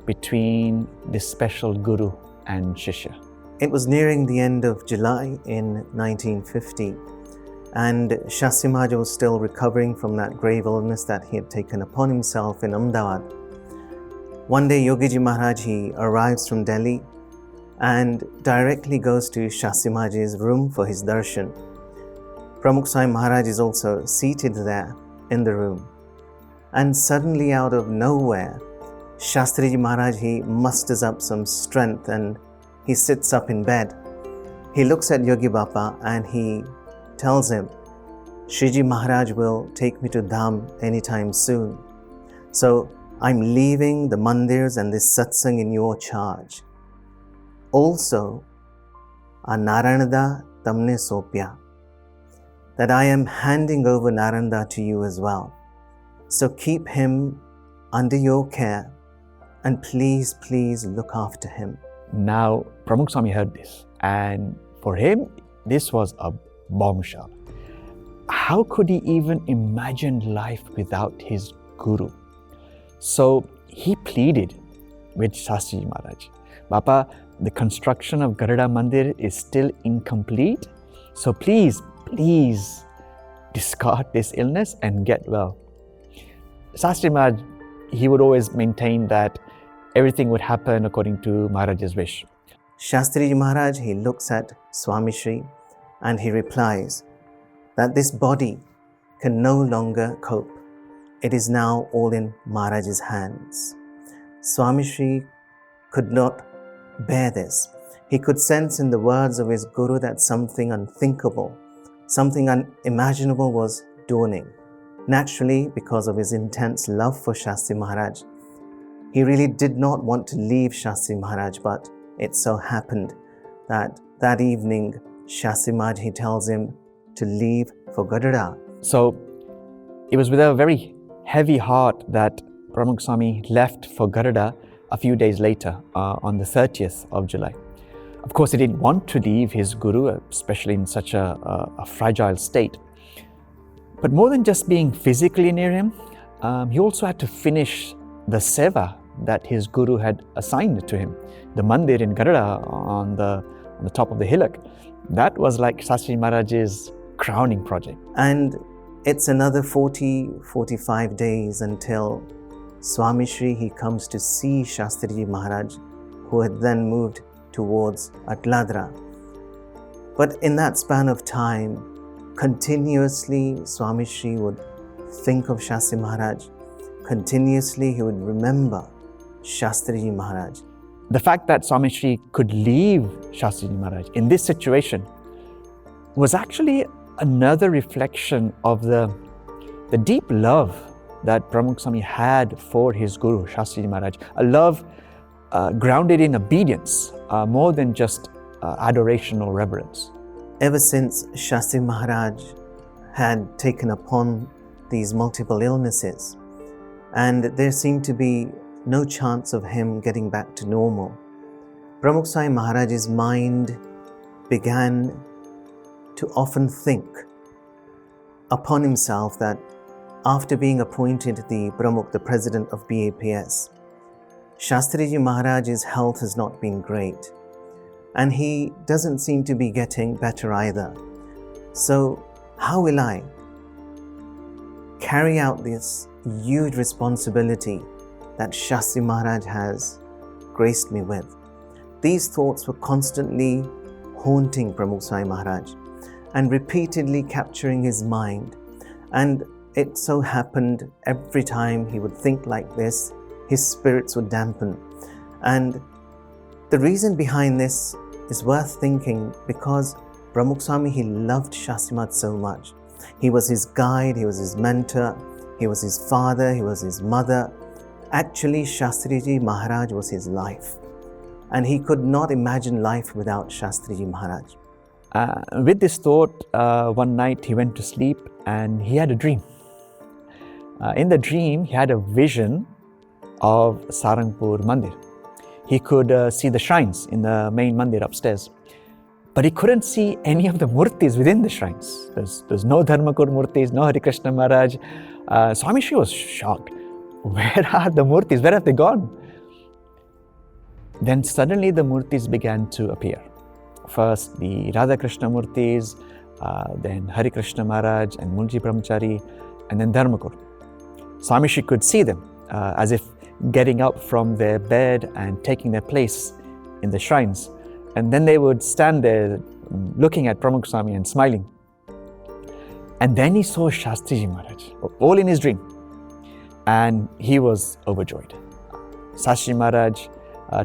between this special Guru and Shishya. It was nearing the end of July in 1950, and Shastriji Maharaj was still recovering from that grave illness that he had taken upon himself in Ahmedabad. One day, Yogiji Maharaj, he arrives from Delhi and directly goes to Shastriji Maharaj's room for his darshan. Pramukh Swami Maharaj is also seated there in the room. And suddenly, out of nowhere, Shastriji Maharaj, he musters up some strength and he sits up in bed. He looks at Yogi Bapa and he tells him, Shriji Maharaj will take me to Dham anytime soon. So I'm leaving the mandirs and this satsang in your charge. Also, a Narayana tamne sopya, that I am handing over Naranda to you as well. So keep him under your care and please, please look after him. Now, Pramukh Swami heard this, and for him, this was a bombshell. How could he even imagine life without his Guru? So he pleaded with Shastriji Maharaj, Bapa, the construction of Garuda Mandir is still incomplete, so please discard this illness and get well. Shastriji Maharaj, he would always maintain that everything would happen according to Maharaj's wish. Shastriji Maharaj, he looks at Swami Shri and he replies that this body can no longer cope. It is now all in Maharaj's hands. Swami Shri could not bear this. He could sense in the words of his Guru that something unthinkable, something unimaginable was dawning. Naturally, because of his intense love for Shastriji Maharaj, he really did not want to leave Shastriji Maharaj, but it so happened that that evening, Shastriji Maharaj, he tells him to leave for Gadara. So it was with a very heavy heart that Pramukh Swami left for Garuda a few days later, on the 30th of July. Of course, he didn't want to leave his Guru, especially in such a fragile state. But more than just being physically near him, he also had to finish the seva that his Guru had assigned to him. The mandir in Garuda on the top of the hillock. That was like Shastriji Maharaj's crowning project. And it's another 40-45 days until Swami Shri, he comes to see Shastriji Maharaj, who had then moved towards Atladra. But in that span of time, continuously Swami Shri would think of Shastriji Maharaj continuously he would remember Shastriji Maharaj. The fact that Swami Shri could leave Shastriji Maharaj in this situation was actually another reflection of the deep love that Pramukh Swami had for his Guru, Shastriji Maharaj. A love grounded in obedience, more than just adoration or reverence. Ever since Shastriji Maharaj had taken upon these multiple illnesses, and there seemed to be no chance of him getting back to normal, Pramukh Swami Maharaj's mind began to often think upon himself that after being appointed the Pramukh, the president of BAPS, Shastriji Maharaj's health has not been great, and he doesn't seem to be getting better either. So how will I carry out this huge responsibility that Shastriji Maharaj has graced me with? These thoughts were constantly haunting Pramukh Swami Maharaj and repeatedly capturing his mind. And it so happened every time he would think like this, his spirits would dampen. And the reason behind this is worth thinking, because Pramukh Swami, he loved Shastriji Maharaj so much. He was his guide, he was his mentor, he was his father, he was his mother. Actually, Shastriji Maharaj was his life. And he could not imagine life without Shastriji Maharaj. With this thought, one night he went to sleep and he had a dream. In the dream, he had a vision of Sarangpur Mandir. He could see the shrines in the main mandir upstairs, but he couldn't see any of the murtis within the shrines. There's no Dharmakur murtis, no Hari Krishna Maharaj. Swami Shri was shocked. Where are the murtis? Where have they gone? Then suddenly the murtis began to appear. First the Radha Krishna murtis, then Hari Krishna Maharaj and Mulji Brahmachari, and then Dharmakur. Swami Shri could see them as if getting up from their bed and taking their place in the shrines. And then they would stand there looking at Pramukh Swami and smiling. And then he saw Shastriji Maharaj, all in his dream. And he was overjoyed. Shastriji Maharaj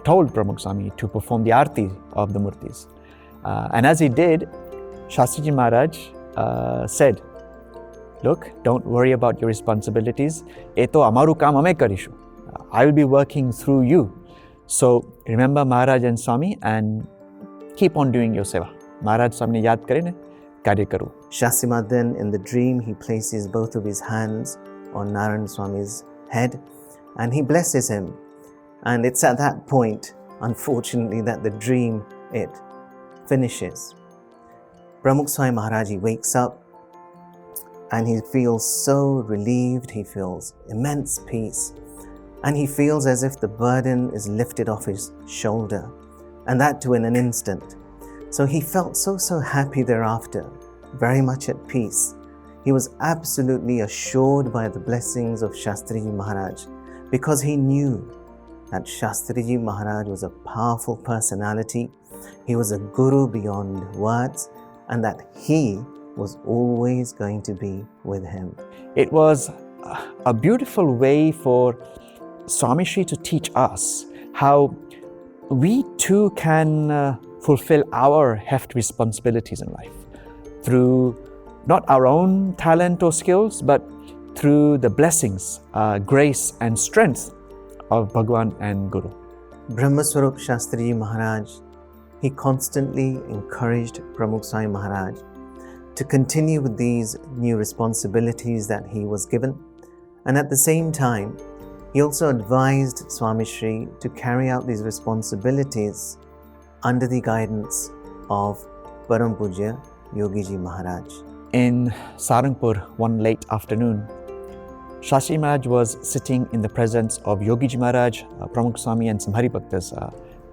told Pramukh Swami to perform the arti of the murtis. And as he did, Shastriji Maharaj said, "Look, don't worry about your responsibilities. Eto amaru kaam ame karishu. I will be working through you. So remember Maharaj and Swami and keep on doing your seva. Maharaj Swami ne yaad kare ne, karya karu." Shastriji Maharaj then in the dream, he places both of his hands on Narayanswarupdas' head and he blesses him. And it's at that point, unfortunately, that the dream, it finishes. Pramukh Swami Maharaj, he wakes up and he feels so relieved, he feels immense peace, and he feels as if the burden is lifted off his shoulder, and that too in an instant. So he felt so happy thereafter, very much at peace. He was absolutely assured by the blessings of Shastriji Maharaj, because he knew that Shastriji Maharaj was a powerful personality, he was a guru beyond words, and that he was always going to be with him. It was a beautiful way for Swami Shri to teach us how we too can fulfill our heft responsibilities in life through not our own talent or skills, but through the blessings, grace and strength of Bhagwan and Guru. Brahmaswarup Shastriji Maharaj, he constantly encouraged Pramukh Swami Maharaj to continue with these new responsibilities that he was given. And at the same time, he also advised Swami Shri to carry out these responsibilities under the guidance of Param Pujya Yogiji Maharaj. In Sarangpur, one late afternoon, Shastriji Maharaj was sitting in the presence of Yogiji Maharaj, Pramukh Swami and some Hari Bhaktas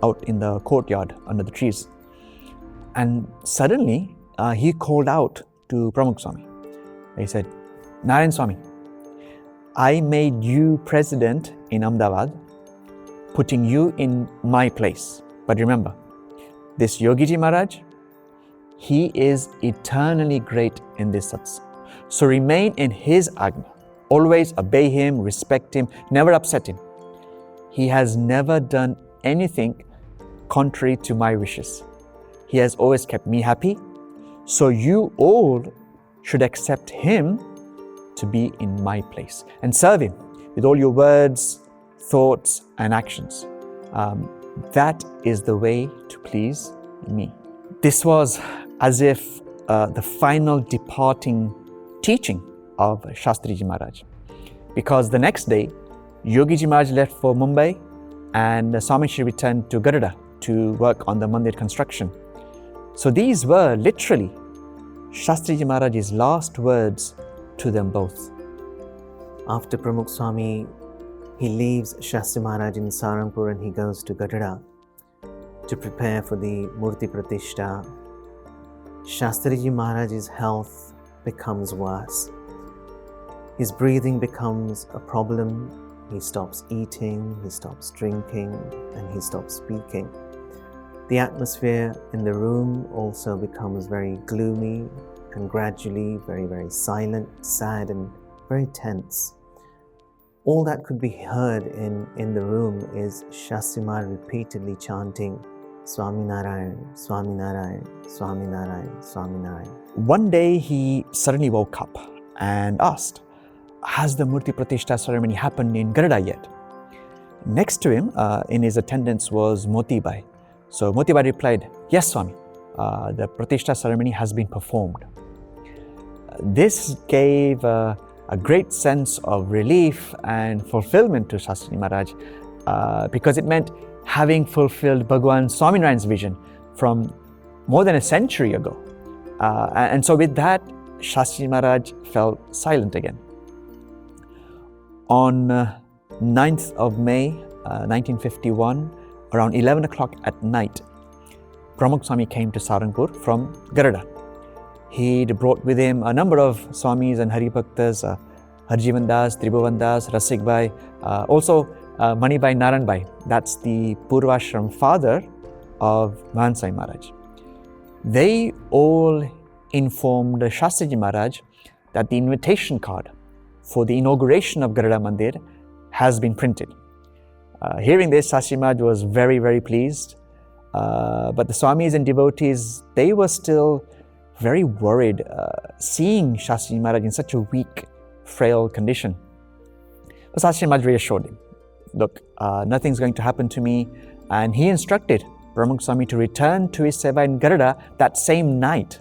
out in the courtyard under the trees. And suddenly, he called out to Pramukh Swami. He said, "Narayan Swami, I made you president in Ahmedabad, putting you in my place. But remember, this Yogiji Maharaj, he is eternally great in this satsang. So remain in his agna. always obey him, respect him, never upset him. He has never done anything contrary to my wishes. He has always kept me happy. So you all should accept him to be in my place and serve him with all your words, thoughts, and actions. That is the way to please me. This was as if the final departing teaching of Shastriji Maharaj. Because the next day, Yogiji Maharaj left for Mumbai and Swami Shri returned to Garuda to work on the mandir construction. So these were literally Shastriji Maharaj's last words to them both. After Pramukh Swami, he leaves Shastri Maharaj in Saranpur and he goes to Garuda to prepare for the Murti Pratishtha. Shastriji Maharaj's health becomes worse. His breathing becomes a problem. He stops eating, he stops drinking, and he stops speaking. The atmosphere in the room also becomes very gloomy and gradually very, very silent, sad, and very tense. All that could be heard in the room is Shastri Maharaj repeatedly chanting, Swaminarayan, Swaminarayan, Swaminarayan, Swaminarayan. One day he suddenly woke up and asked, has the Murti Pratishtha ceremony happened in Garuda yet? Next to him in his attendance was Motibai. So Motibai replied, yes, Swami, the Pratishtha ceremony has been performed. This gave a great sense of relief and fulfillment to Shastriji Maharaj because it meant having fulfilled Bhagwan Swaminarayan's vision from more than a century ago. And so with that, Shastriji Maharaj fell silent again. On 9th of May 1951, around 11 o'clock at night, Pramukh Swami came to Saranpur from Garuda. He brought with him a number of swamis and Haribhaktas, Harjivan Das, Tribhuvan Das, Rasik Bhai, also Mani Bhai Naran Bhai. That's the Purvashram father of Mahan Sai Maharaj. They all informed Shastriji Maharaj that the invitation card for the inauguration of Garuda Mandir has been printed. Hearing this, Shastriji Maharaj was very, very pleased. But the Swamis and devotees, they were still very worried seeing Shastriji Maharaj in such a weak, frail condition. But Shastriji Maharaj reassured him, look, nothing's going to happen to me. And he instructed Pramukh Swami to return to his seva in Garuda that same night.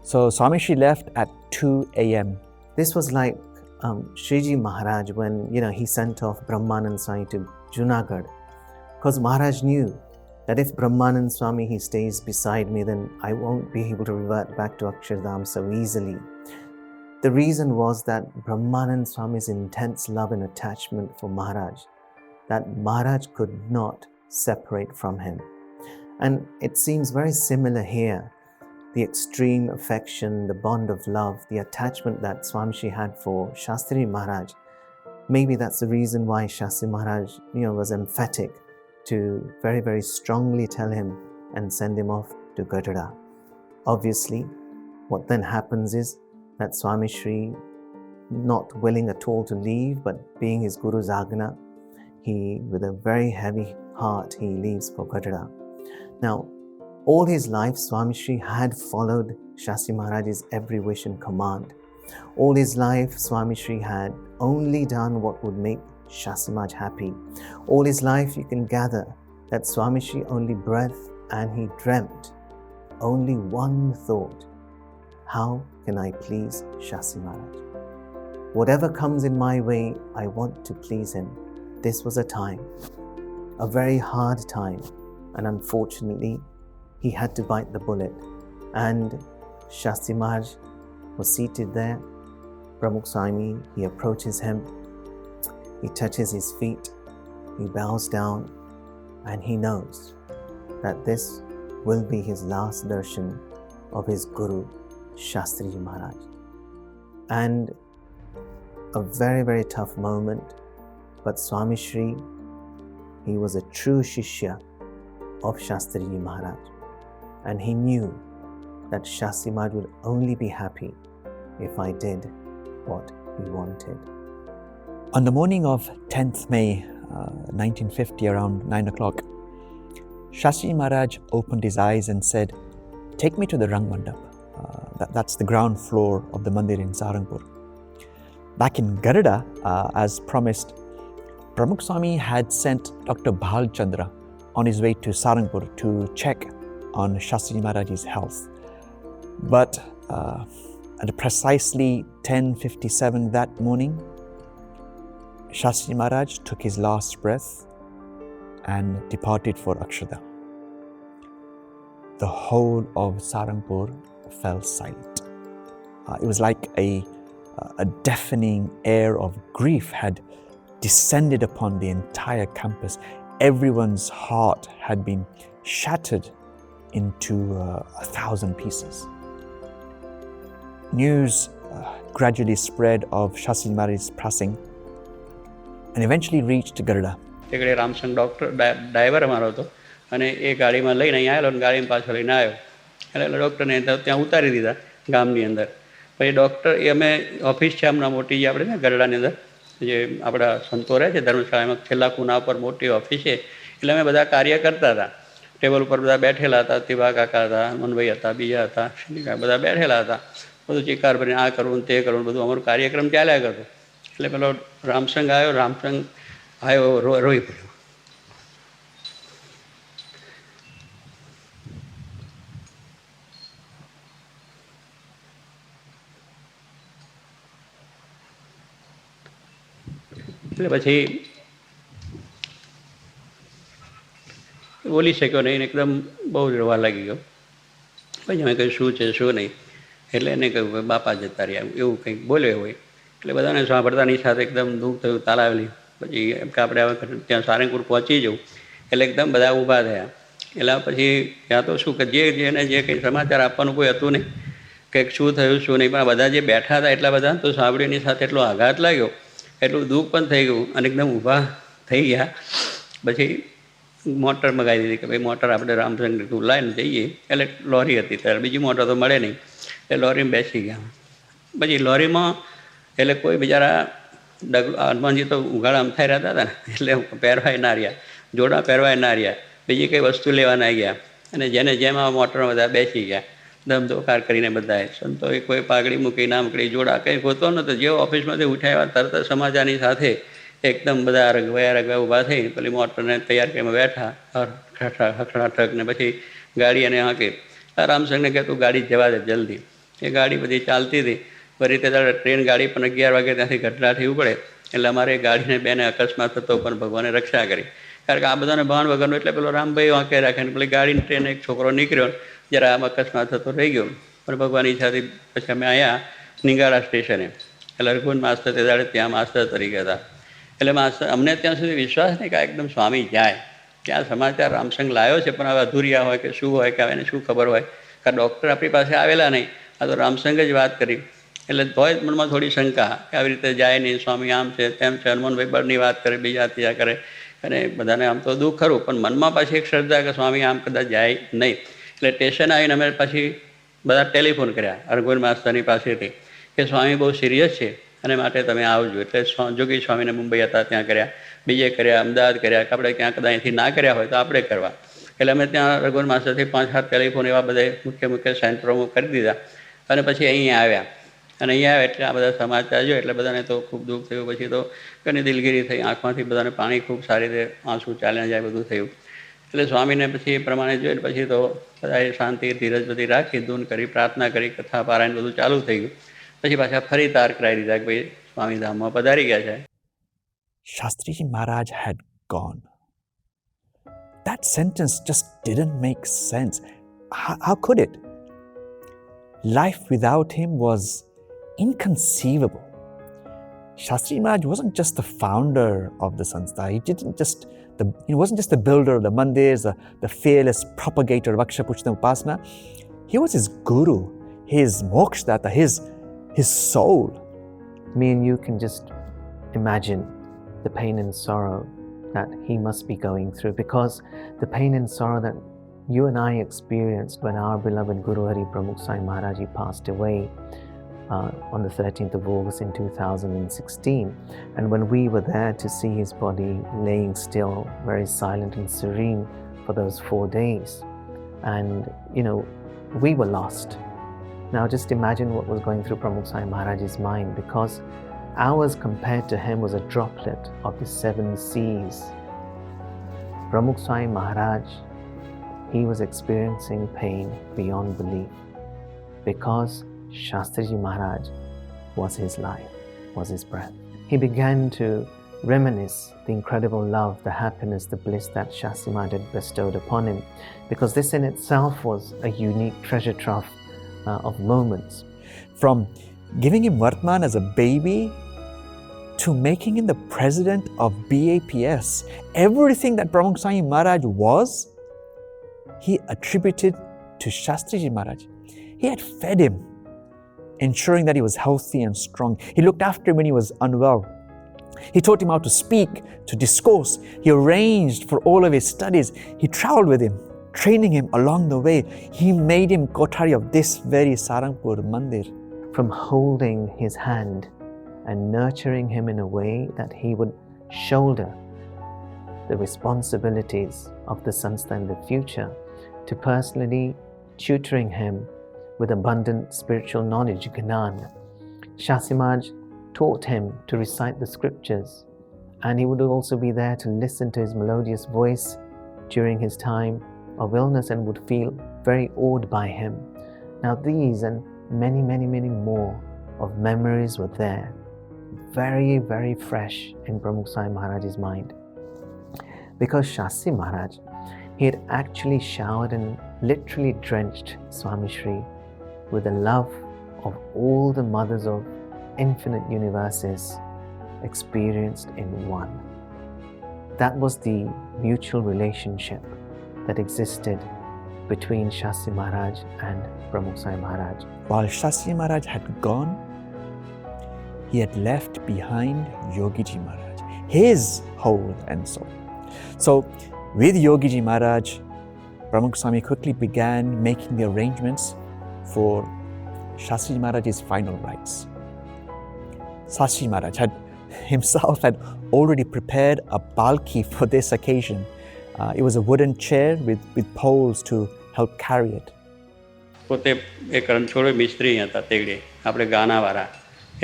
So Swami Shri left at 2 a.m. This was like Shriji Maharaj when he sent off Brahmanand Swami to Junagadh, because Maharaj knew that if Brahmanand Swami he stays beside me, then I won't be able to revert back to Akshardham so easily. The reason was that Brahmanand Swami's intense love and attachment for Maharaj, that Maharaj could not separate from him. And it seems very similar here. The extreme affection, the bond of love, the attachment that Swami Shri had for Shastriji Maharaj. Maybe that's the reason why Shastriji Maharaj was emphatic to very, very strongly tell him and send him off to Garuda. Obviously, what then happens is that Swami Shri, not willing at all to leave, but being his Guru's Agna, he, with a very heavy heart, he leaves for Garuda. Now, all his life, Swami Shri had followed Shastriji Maharaj's every wish and command. All his life, Swami Shri had only done what would make Shastriji Maharaj happy. All his life, you can gather that Swami Shri only breathed and he dreamt only one thought: how can I please Shastriji Maharaj? Whatever comes in my way, I want to please him. This was a time, a very hard time, and unfortunately, he had to bite the bullet. And Shastriji Maharaj was seated there. Pramukh Swami, he approaches him, he touches his feet, he bows down, and he knows that this will be his last darshan of his Guru, Shastriji Maharaj. And a very, very tough moment, but Swami Shri, he was a true Shishya of Shastriji Maharaj. And he knew that Shastriji Maharaj would only be happy if I did what he wanted. On the morning of 10th May 1950, around 9 o'clock, Shastriji Maharaj opened his eyes and said, "Take me to the Rang Mandap." That's the ground floor of the mandir in Saharanpur. Back in Garuda, as promised, Pramukh Swami had sent Dr. Bhal Chandra on his way to Saharanpur to check on Shastriji Maharaj's health. But at precisely 10:57 that morning, Shastriji Maharaj took his last breath and departed for Akshardham. The whole of Saharanpur fell silent. It was like a deafening air of grief had descended upon the entire campus. Everyone's heart had been shattered into 1,000 pieces. News gradually spread of Shastriji Maharaj's passing and eventually reached Garuda. એકડે Ramsang driver અમારો હતો અને એ ગાડીમાં લઈને અહીં આવેલો અને ગાડીમાં પાછો લઈને આવ્યો એટલે ડૉક્ટરને ત્યાં ઉતારી દીધા ગામની અંદર. પછી ડૉક્ટર એ અમે ઓફિસ છે હમણાં મોટી જે આપણે ને ગરડાની અંદર જે આપણા સંતો રહે છે ધર્મશાળામાં છેલ્લા ખૂણા ઉપર મોટી ઓફિસ છે એટલે અમે બધા કાર્ય કરતા હતા. ટેબલ ઉપર બધા બેઠેલા હતા, તિવા કાકા હતા, મનભાઈ હતા, બીજા હતા, બધા બેઠેલા હતા. બધું ચિકાર ભરીને આ કરવું તે કરવું બધું અમારું કાર્યક્રમ ચાલ્યા કરતો. એટલે પેલો રામસંગ આવ્યો રોઈ પડ્યો. એટલે પછી બોલી શક્યો નહીં, એકદમ બહુ જ રોવા લાગી ગયો. પછી અમે કહ્યું શું છે શું નહીં, એટલે એને કહ્યું કે બાપા જતા રહ્યા એવું કંઈક બોલ્યો હોય. એટલે બધાને સાંભળતાની સાથે એકદમ દુઃખ થયું, તાલાવેલી. પછી એમ કે આપણે હવે ત્યાં સારંગપુર પહોંચી જવું એટલે એકદમ બધા ઊભા થયા. એટલે પછી ત્યાં તો શું કે જેને જે કંઈ સમાચાર આપવાનું કોઈ હતું નહીં કે શું થયું શું નહીં, પણ બધા જે બેઠા હતા એટલા બધા તો સાંભળીની સાથે એટલો આઘાત લાગ્યો, એટલું દુઃખ પણ થઈ ગયું અને એકદમ ઊભા થઈ ગયા. પછી મોટર મગાવી દીધી કે ભાઈ મોટર આપણે રામચંદ્ર તું લાવીને જઈએ. એટલે લોરી હતી ત્યારે, બીજી મોટર તો મળે નહીં એટલે લોરીમાં બેસી ગયા. પછી લોરીમાં એટલે કોઈ બિચારા હનુમાનજી તો ઉઘાડા અમથાઈ રહેતા હતા ને એટલે પહેરવાય ના રહ્યા, જોડા પહેરવાય ના રહ્યા, બીજી કંઈ વસ્તુ લેવા ના ગયા. અને જેને જેમ આ મોટરમાં બધા બેસી ગયા ધમધોકાર કરીને બધાએ. સંતોએ કોઈ પાઘડી મૂકી ના મૂકી, જોડા કંઈ ગોતો નહોતો. જેવો ઓફિસમાંથી ઉઠાવ્યા તરત સમાચારની સાથે એકદમ બધા રગવાયા ઊભા થઈ પેલી મોટરને તૈયાર કરીને બેઠા હખડાઠક ને પછી ગાડી અને હાંકે. રામસંગને કહે તું ગાડી જવા દે જલ્દી. એ ગાડી બધી ચાલતી હતી. ફરી રીતે ટ્રેન ગાડી પણ 11 વાગે ત્યાંથી ગઢડાથી ઉપડે એટલે અમારે ગાડીને બેને અકસ્માત થતો પણ ભગવાને રક્ષા કરી. કારણ કે આ બધાને ભાન વગરનું એટલે પેલો રામભાઈ વાંકે રાખે ને પેલી ગાડીની ટ્રેન એક છોકરો નીકળ્યો જ્યારે આમ અકસ્માત થતો રહી ગયો. પણ ભગવાનની ઈચ્છાથી પછી અમે આવ્યા નિંગાળા સ્ટેશને. એટલે રઘુવન માસ્તર તે દાડે ત્યાં માસ્તર તરીકે હતા. એટલે માસ્તર અમને ત્યાં સુધી વિશ્વાસ નહીં કે આ એકદમ સ્વામી જાય કે આ સમાચાર રામસંગ લાવ્યો છે પણ હવે અધૂરિયા હોય કે શું હોય કે એને શું ખબર હોય કે ડૉક્ટર આપણી પાસે આવેલા નહીં, આ તો રામસંગ જ વાત કરી. એટલે તોય મનમાં થોડી શંકા કે આવી રીતે જાય નહીં, સ્વામી આમ છે તેમ છે, હનુમાનભાઈ બળની વાત કરે, બીજા ત્રીજા કરે અને બધાને આમ તો દુઃખ ખરું પણ મનમાં પાછી એક શ્રદ્ધા કે સ્વામી આમ કદાચ જાય નહીં. એટલે સ્ટેશન આવીને અમે પછી બધા ટેલિફોન કર્યા અરગોન માસ્તરની પાસેથી કે સ્વામી બહુ સિરિયસ છે અને માટે તમે આવજો. એટલે જોગી સ્વામીને મુંબઈ હતા ત્યાં કર્યા, બીજે કર્યા, અમદાવાદ કર્યા કે આપણે ક્યાં કદાચ અહીંથી ના કર્યા હોય તો આપણે કરવા. એટલે અમે ત્યાં રઘુવન માસ્તરથી 5-7 ટેલિફોન એવા બધા મુખ્ય સેન્ટરોમાં કરી દીધા અને પછી અહીંયા આવ્યા. અને અહીંયા આવ્યા એટલે આ બધા સમાચાર જોયો એટલે બધાને તો ખૂબ દુઃખ થયું. પછી તો ઘણી દિલગીરી થઈ, આંખમાંથી બધાને પાણી ખૂબ સારી રીતે આંસુ ચાલ્યા જાય બધું થયું. એટલે સ્વામીને પછી એ પ્રમાણે જોઈને પછી તો બધાએ શાંતિ ધીરજ બધી રાખી, ધૂન કરી, પ્રાર્થના કરી, કથા પારાયણ બધું ચાલુ થઈ ગયું. પછી પાછા ફરી તાર કરાવી દીધા કે ભાઈ સ્વામી ધામમાં પધારી ગયા છે. Shastriji Maharaj had gone. That sentence just didn't make sense. How could it? Life without him was inconceivable. Shastriji Maharaj wasn't just the founder of the Sanstha. He wasn't just the builder of the mandirs, the fearless propagator of Akshapuchna Upasana. He was his guru, his mokshdatta, his soul. Me and you can just imagine the pain and sorrow that he must be going through, because the pain and sorrow that you and I experienced when our beloved Guru Hari Pramukh Swami Maharaj passed away on the 13th of August in 2016. And when we were there to see his body laying still, very silent and serene for those 4 days, and we were lost. Now just imagine what was going through Pramukh Swami Maharaj's mind, because ours compared to him was a droplet of the 7 seas. Pramukh Swami Maharaj, he was experiencing pain beyond belief, because Shastriji Maharaj was his life, was his breath. He began to reminisce the incredible love, the happiness, the bliss that Shastriji Maharaj had bestowed upon him, because this in itself was a unique treasure trove of moments. From giving him Vartman as a baby to making him the president of BAPS, everything that Pramukh Swami Maharaj was, he attributed to Shastriji Maharaj. He had fed him, ensuring that he was healthy and strong. He looked after him when he was unwell. He taught him how to speak, to discourse. He arranged for all of his studies. He traveled with him, training him along the way. He made him Kothari of this very Sarangpur Mandir. From holding his hand and nurturing him in a way that he would shoulder the responsibilities of the Sanstha in the future, to personally tutoring him with abundant spiritual knowledge, Gnan. Shastriji Maharaj taught him to recite the scriptures, and he would also be there to listen to his melodious voice during his time of illness and would feel very awed by him. Now these and many, many, many more of memories were there, very, very fresh in Pramukh Swami Maharaj's mind. Because Shastriji Maharaj, he had actually showered and literally drenched Swami Shri with the love of all the mothers of infinite universes experienced in one. That was the mutual relationship that existed between Shastriji Maharaj and Pramukh Swami Maharaj. While Shastriji Maharaj had gone, he had left behind Yogiji Maharaj, his whole and soul. So with Yogiji Maharaj, Pramukh Swami quickly began making the arrangements for Shastriji Maharaj's final rites. Shastriji Maharaj himself had already prepared a palki for this occasion. It was a wooden chair with poles to help carry it. પોતે એક રણછોડો મિસ્ત્રી હતા તેગડે આપણે ગાનાવાળા,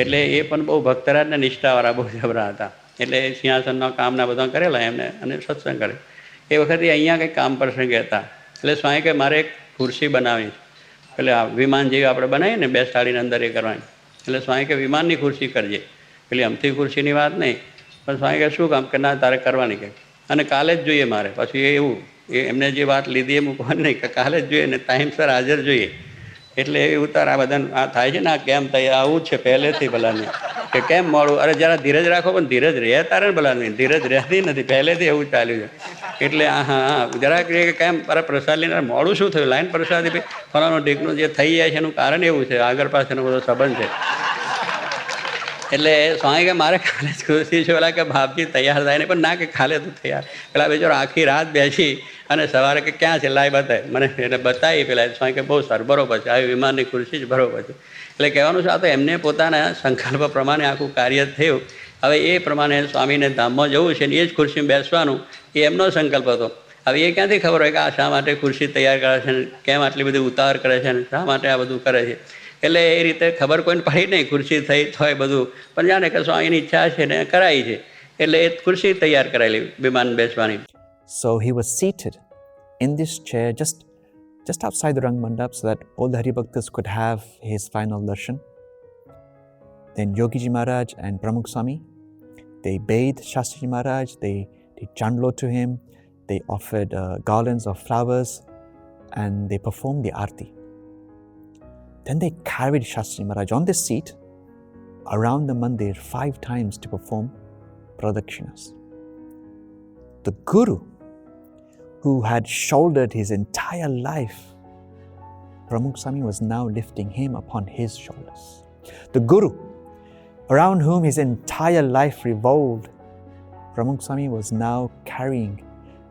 એટલે એ પણ બહુ ભક્તરાજ ને નિષ્ઠાવાળા બહુ જબરા હતા. એટલે સિંહાસનના કામના બધા કરેલા એમને અને સત્સંગ કરે. એ વખતે અહીંયા કંઈક કામ પ્રસંગે હતા, એટલે સ્વામી કે મારે એક ખુરશી બનાવી, એટલે વિમાન જેવી આપણે બનાવીએ ને બેસાડીને અંદર એ કરવાની. એટલે સ્વામી કે વિમાનની ખુરશી કરજે, પેલી અમથી ખુરશીની વાત નહીં. પણ સ્વામી કે શું કામ કે ના તારે કરવાની કે, અને કાલે જ જોઈએ મારે. પછી એવું એમને જે વાત લીધી એ મૂકવાની નહીં, કે કાલે જ જોઈએ ને ટાઈમસર હાજર જોઈએ. એટલે એ ઉતાર આ બધા આ થાય છે ને, આ કેમ થાય આવું જ છે પહેલેથી ભલાની, કે કેમ મોડું, અરે જરા ધીરજ રાખો, પણ ધીરજ રહે તારે ને ભલાની, ધીરજ રહેતી નથી, પહેલેથી એવું ચાલ્યું છે. એટલે હા જરાક કેમ અરે પ્રસાદ લઈને મોડું શું થયું, લાઈન પ્રસાદી ભાઈ ફલાણું ઢીકનું જે થઈ જાય છે એનું કારણ એવું છે, આગળ પાછળનો બધો સંબંધ છે. એટલે સ્વામી કે મારે કાલે જ ખુશી છે, પેલા કે બાપજી તૈયાર થાય ને, પણ ના કે કાલે તું તૈયાર. પેલા બેચારો આખી રાત બેસી અને સવારે કે ક્યાં છે લાઈ બતાય મને, એટલે બતાવી. પેલા સ્વામી કે બહુ સારું, બરોબર છે, આવી વિમાનની ખુરશી જ બરોબર છે. એટલે કહેવાનું છે આ તો એમને પોતાના સંકલ્પ પ્રમાણે આખું કાર્ય થયું. હવે એ પ્રમાણે સ્વામીને ધામમાં જવું છે ને એ જ ખુરશીમાં બેસવાનું, એ એમનો સંકલ્પ હતો. હવે એ ક્યાંથી ખબર હોય કે આ શા માટે ખુરશી તૈયાર કરે છે ને, કેમ આટલી બધી ઉતાવળ કરે છે ને, શા માટે આ બધું કરે છે. એટલે એ રીતે ખબર કોઈને પડી નહીં, ખુરશી થઈ હોય બધું, પણ જાણે કે સ્વામીની ઈચ્છા છે ને કરાવી છે, એટલે એ ખુરશી તૈયાર કરાયેલી વિમાન બેસવાની. So he was seated in this chair just outside the Rang Mandap so that all the Haribhaktas could have his final darshan. Then Yogiji Maharaj and Pramukh Swami, they bathed Shastriji Maharaj, they did chandlo to him, they offered garlands of flowers, and they performed the arti. Then they carried Shastriji Maharaj on this seat around the mandir 5 times to perform pradakshinas. The Guru, who had shouldered his entire life, Pramukh Swami was now lifting him upon his shoulders. The Guru, around whom his entire life revolved, Pramukh Swami was now carrying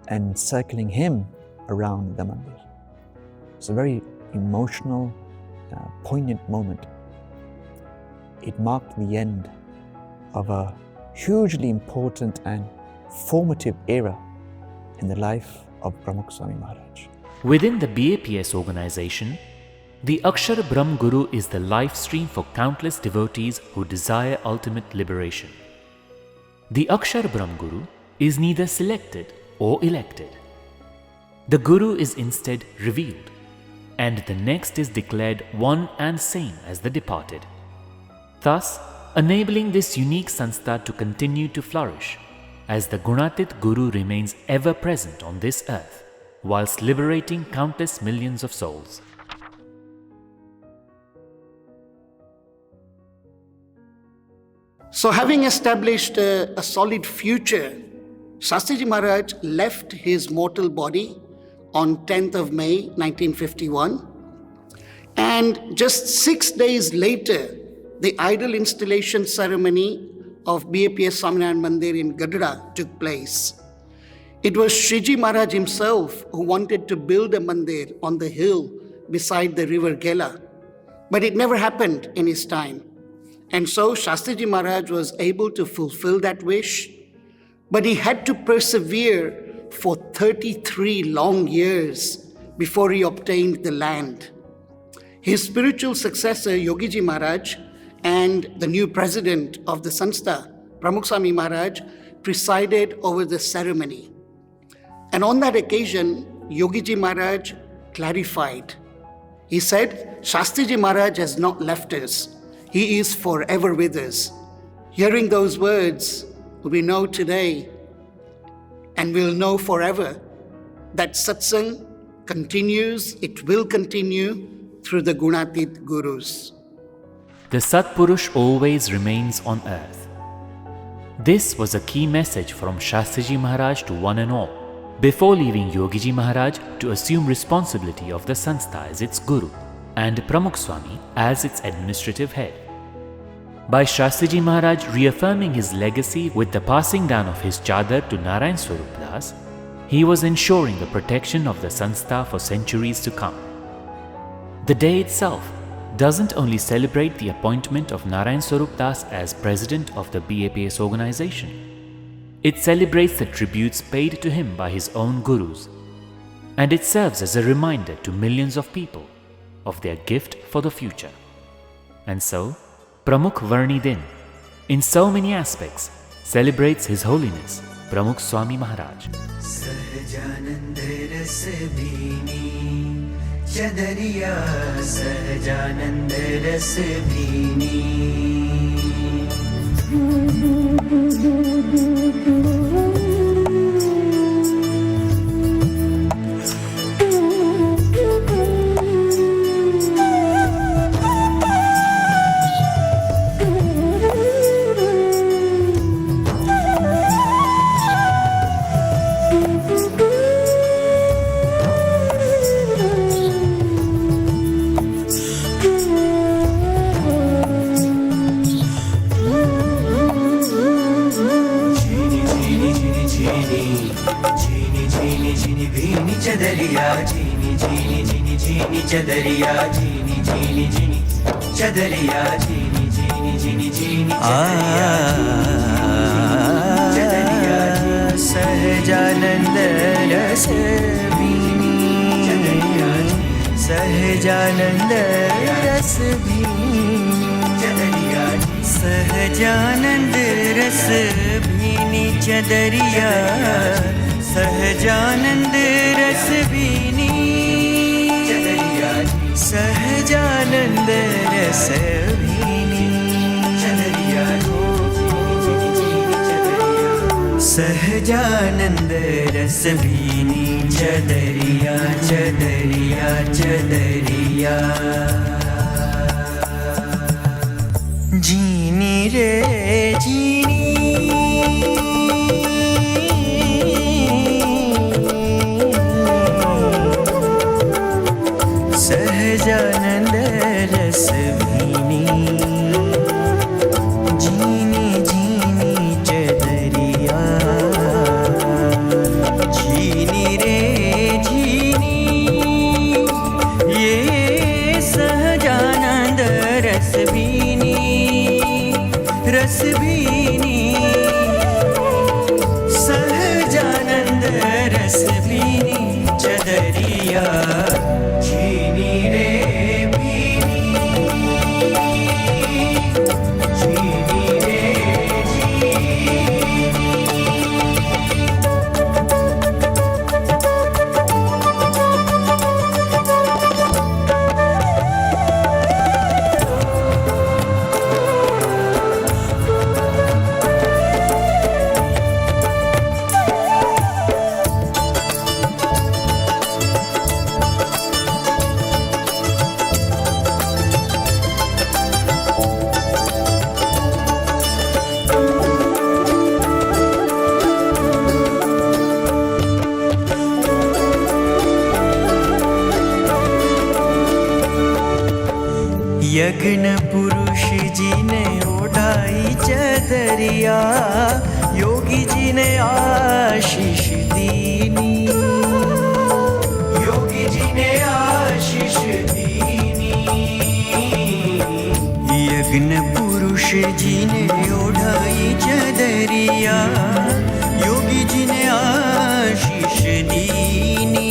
and circling him around the mandir. It's a very emotional, poignant moment. it marked the end of a hugely important and formative era in the life of Pramukh Swami Maharaj. Within the BAPS organization, the Akshardham Guru is the life stream for countless devotees who desire ultimate liberation. The Akshardham Guru is neither selected or elected. The Guru is instead revealed, and the next is declared one and same as the departed, thus enabling this unique Sanstha to continue to flourish as the Gunatit Guru remains ever present on this earth, whilst liberating countless millions of souls. So having established a solid future, Shastriji Maharaj left his mortal body on 10th of May 1951, and just 6 days later, the idol installation ceremony of BAPS Swaminarayan Mandir in Gadra took place. It was Shriji Maharaj himself who wanted to build a mandir on the hill beside the river Gela, but it never happened in his time. And so Shastriji Maharaj was able to fulfill that wish, but he had to persevere for 33 long years before he obtained the land. His spiritual successor, Yogiji Maharaj, and the new president of the Sanstha, Pramukh Swami Maharaj, presided over the ceremony. And on that occasion, Yogiji Maharaj clarified. He said, Shastriji Maharaj has not left us. He is forever with us. Hearing those words, we know today, and will know forever, that satsang continues, it will continue through the Gunatit Gurus. The Satpurush always remains on earth. This was a key message from Shastriji Maharaj to one and all, before leaving Yogiji Maharaj to assume responsibility of the Sanstha as its Guru and Pramukh Swami as its administrative head. By Shastriji Maharaj reaffirming his legacy with the passing down of his chadar to Narayanswarupdas, he was ensuring the protection of the Sanstha for centuries to come. The day itself doesn't only celebrate the appointment of Narayanswarupdas as president of the BAPS organization, it celebrates the tributes paid to him by his own gurus, and it serves as a reminder to millions of people of their gift for the future. And so, Pramukh Varni Din, in so many aspects, celebrates His Holiness, Pramukh Swami Maharaj. Sahajanand रस भीनी सहजानंद रस भीनी सहजानंद रस भीनी चदरिया सहजानंद रस भीनी सहजानंद रस भीनी सहजानंद रस भीनी चदरिया चदरिया चदरिया जीनी रे जीनी सहजानंद रस भीनी जीनी जीनी चदरिया जीनी रे जीनी ये सहजानंद रस भीनी रस भीनी सहजानंद रस भीनी चदरिया झीनी रे भीनी झीनी रे यज्ञ पुरुष जी ने ओढ़ाई चदरिया योगी जी ने आशीष दीनी योगी जी ने आशीष दीनी यज्ञ पुरुष जी ने ओढ़ाई चदरिया योगी जी ने आशीष दीनी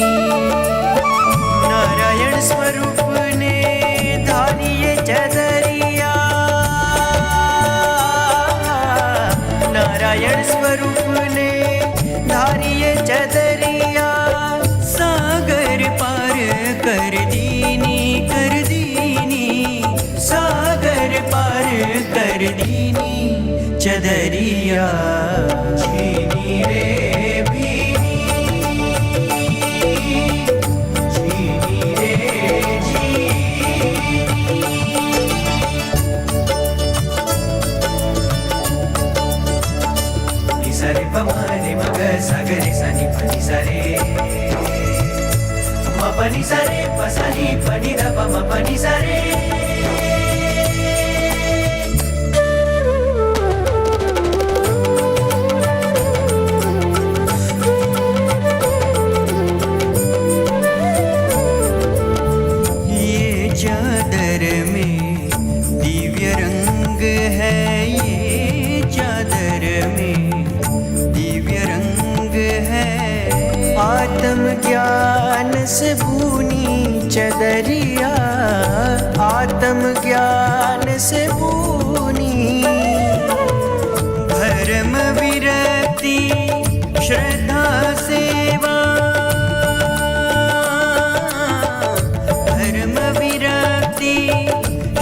नारायण स्वरूप ने धारिये चदरिया नारायण स्वरूप ने धारिये चदरिया सागर पार कर दीनी सागर पार कर दीनी चदरिया झीनी रे भीनी झीनी रे सरे पमारे मग सगरे सनी पनि सरे मपनी सरे पसनी पनि दप मपनी सरे ये चादर में दिव्य रंग है ये चादर में दिव्य रंग है आत्म ज्ञान से भूनी चदरिया आत्म ज्ञान से भूनी धर्म विरक्ति श्रद्धा सेवा धर्म विरक्ति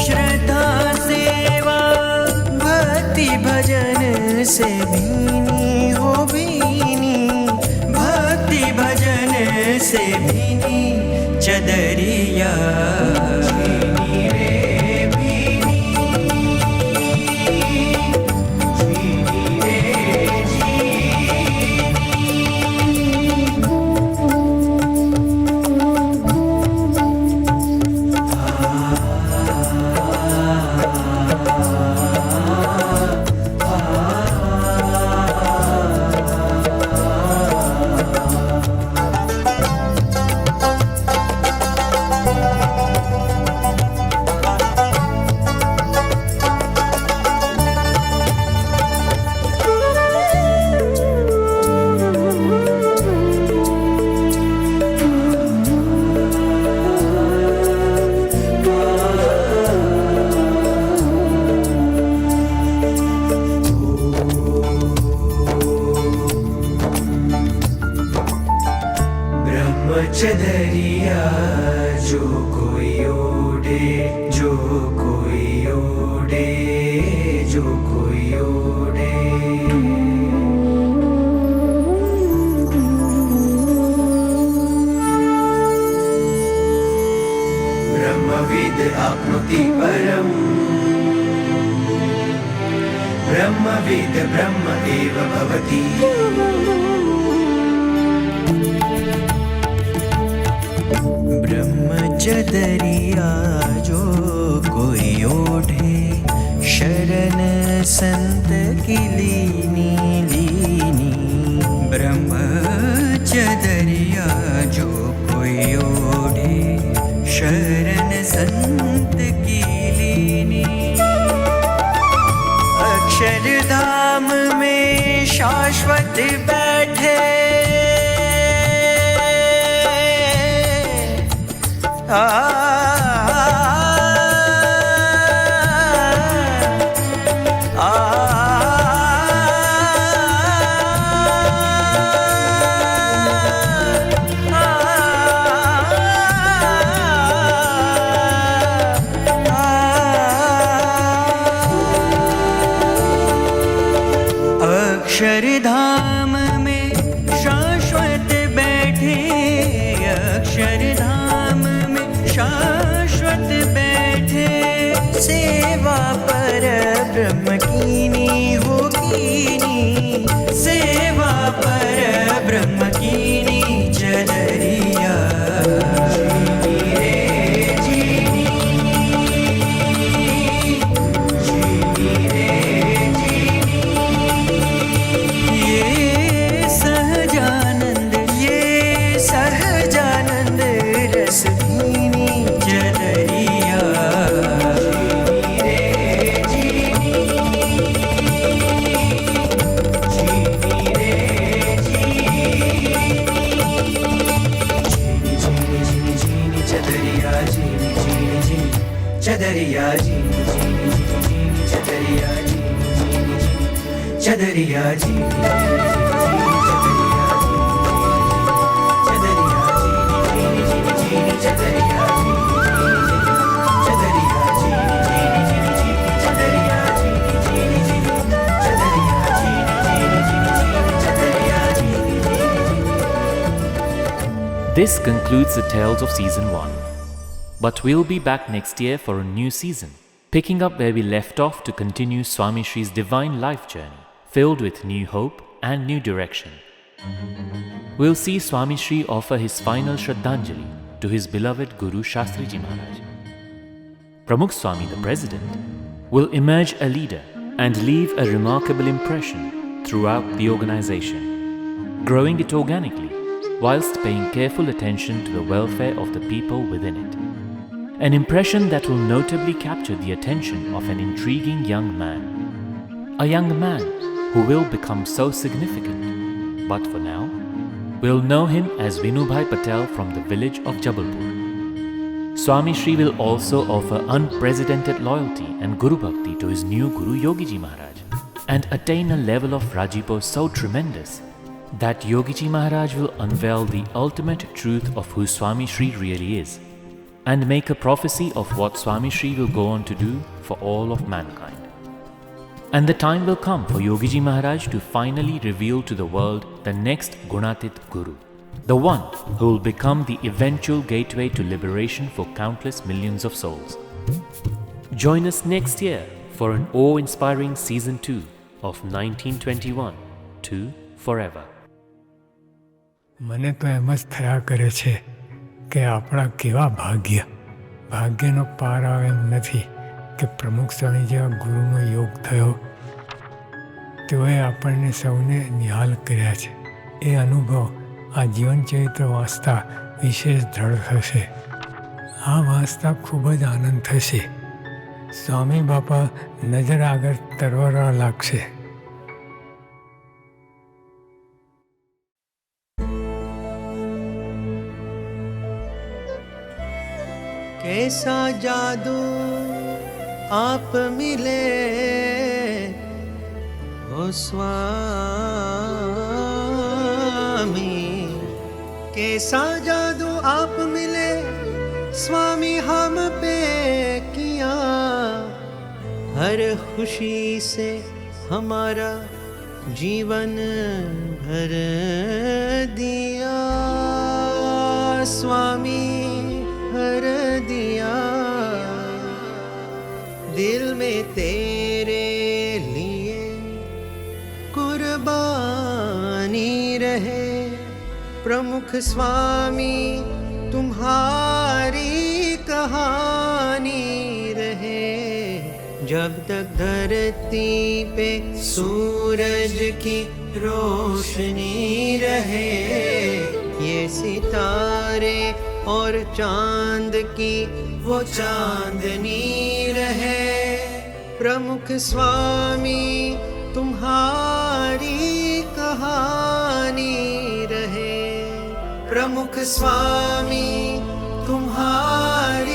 श्रद्धा सेवा भक्ति भजन से भीनी हो भीनी भक्ति भजन से भीनी चदरिया झीनी रे भीनी झीनी रे चदरिया जो कोई ओढ़े जो कोई ओढ़े जो कोई ओढ़े ब्रह्मविद आपनोति परम ब्रह्मविद ब्रह्म एव भवति ब्रह्मचदरिया जो कोई ओढ़े शरण संत की लीनी लीनी ब्रह्मचदरिया जो कोई ओढ़े शरण संत की लीनी अक्षर शाश्वत बैठे अक्षरधाम में शाश्वत बैठे, अक्षरधाम में शाश्वत बैठे, सेवा पर ब्रह्म कीनी हो कीनी, सेवा पर ब्रह्म कीनी चदरिया चदरिया जी चदरिया जी चदरिया जी This concludes the tales of season 1. But we'll be back next year for a new season, picking up where we left off to continue Swami Shri's divine life journey, filled with new hope and new direction. We'll see Swami Shri offer his final Shraddhanjali to his beloved Guru Shastriji Maharaj. Pramukh Swami, the President, will emerge a leader and leave a remarkable impression throughout the organization, growing it organically whilst paying careful attention to the welfare of the people within it. An impression that will notably capture the attention of an intriguing young man. A young man who will become so significant, but for now, we'll know him as Vinubhai Patel from the village of Jabalpur. Swami Shri will also offer unprecedented loyalty and Guru Bhakti to his new Guru Yogiji Maharaj and attain a level of Rajipo so tremendous that Yogiji Maharaj will unveil the ultimate truth of who Swami Shri really is and make a prophecy of what Swami Shri will go on to do for all of mankind. And the time will come for Yogiji Maharaj to finally reveal to the world the next Gunatit Guru, the one who will become the eventual gateway to liberation for countless millions of souls. Join us next year for an awe-inspiring Season 2 of 1921 to Forever. મને તો એમ જ થયા કરે છે કે આપણા કેવા ભાગ્યનો પાર આવે એમ નથી કે પ્રમુખ સ્વામી જેવા ગુરુનો યોગ થયો. તેઓએ આપણને સૌને નિહાલ કર્યા છે. એ અનુભવ આ જીવન ચરિત્ર વાંચતા વિશેષ દૃઢ થશે. આ વાંચતા ખૂબ જ આનંદ થશે. સ્વામી બાપા નજર આગળ તરવરવા લાગશે. कैसा जादू आप मिले हो स्वामी, कैसा जादू आप मिले स्वामी हम पे किया, हर खुशी से हमारा जीवन भर दिया स्वामी, भर दिया दिल में तेरे लिए कुर्बानी रहे प्रमुख स्वामी, तुम्हारी कहानी रहे जब तक धरती पे सूरज की रोशनी रहे, ये सितारे और चांद की वो चांदनी रहे प्रमुख स्वामी, तुम्हारी सुहानी रहे। प्रमुख स्वामी तुम्हारी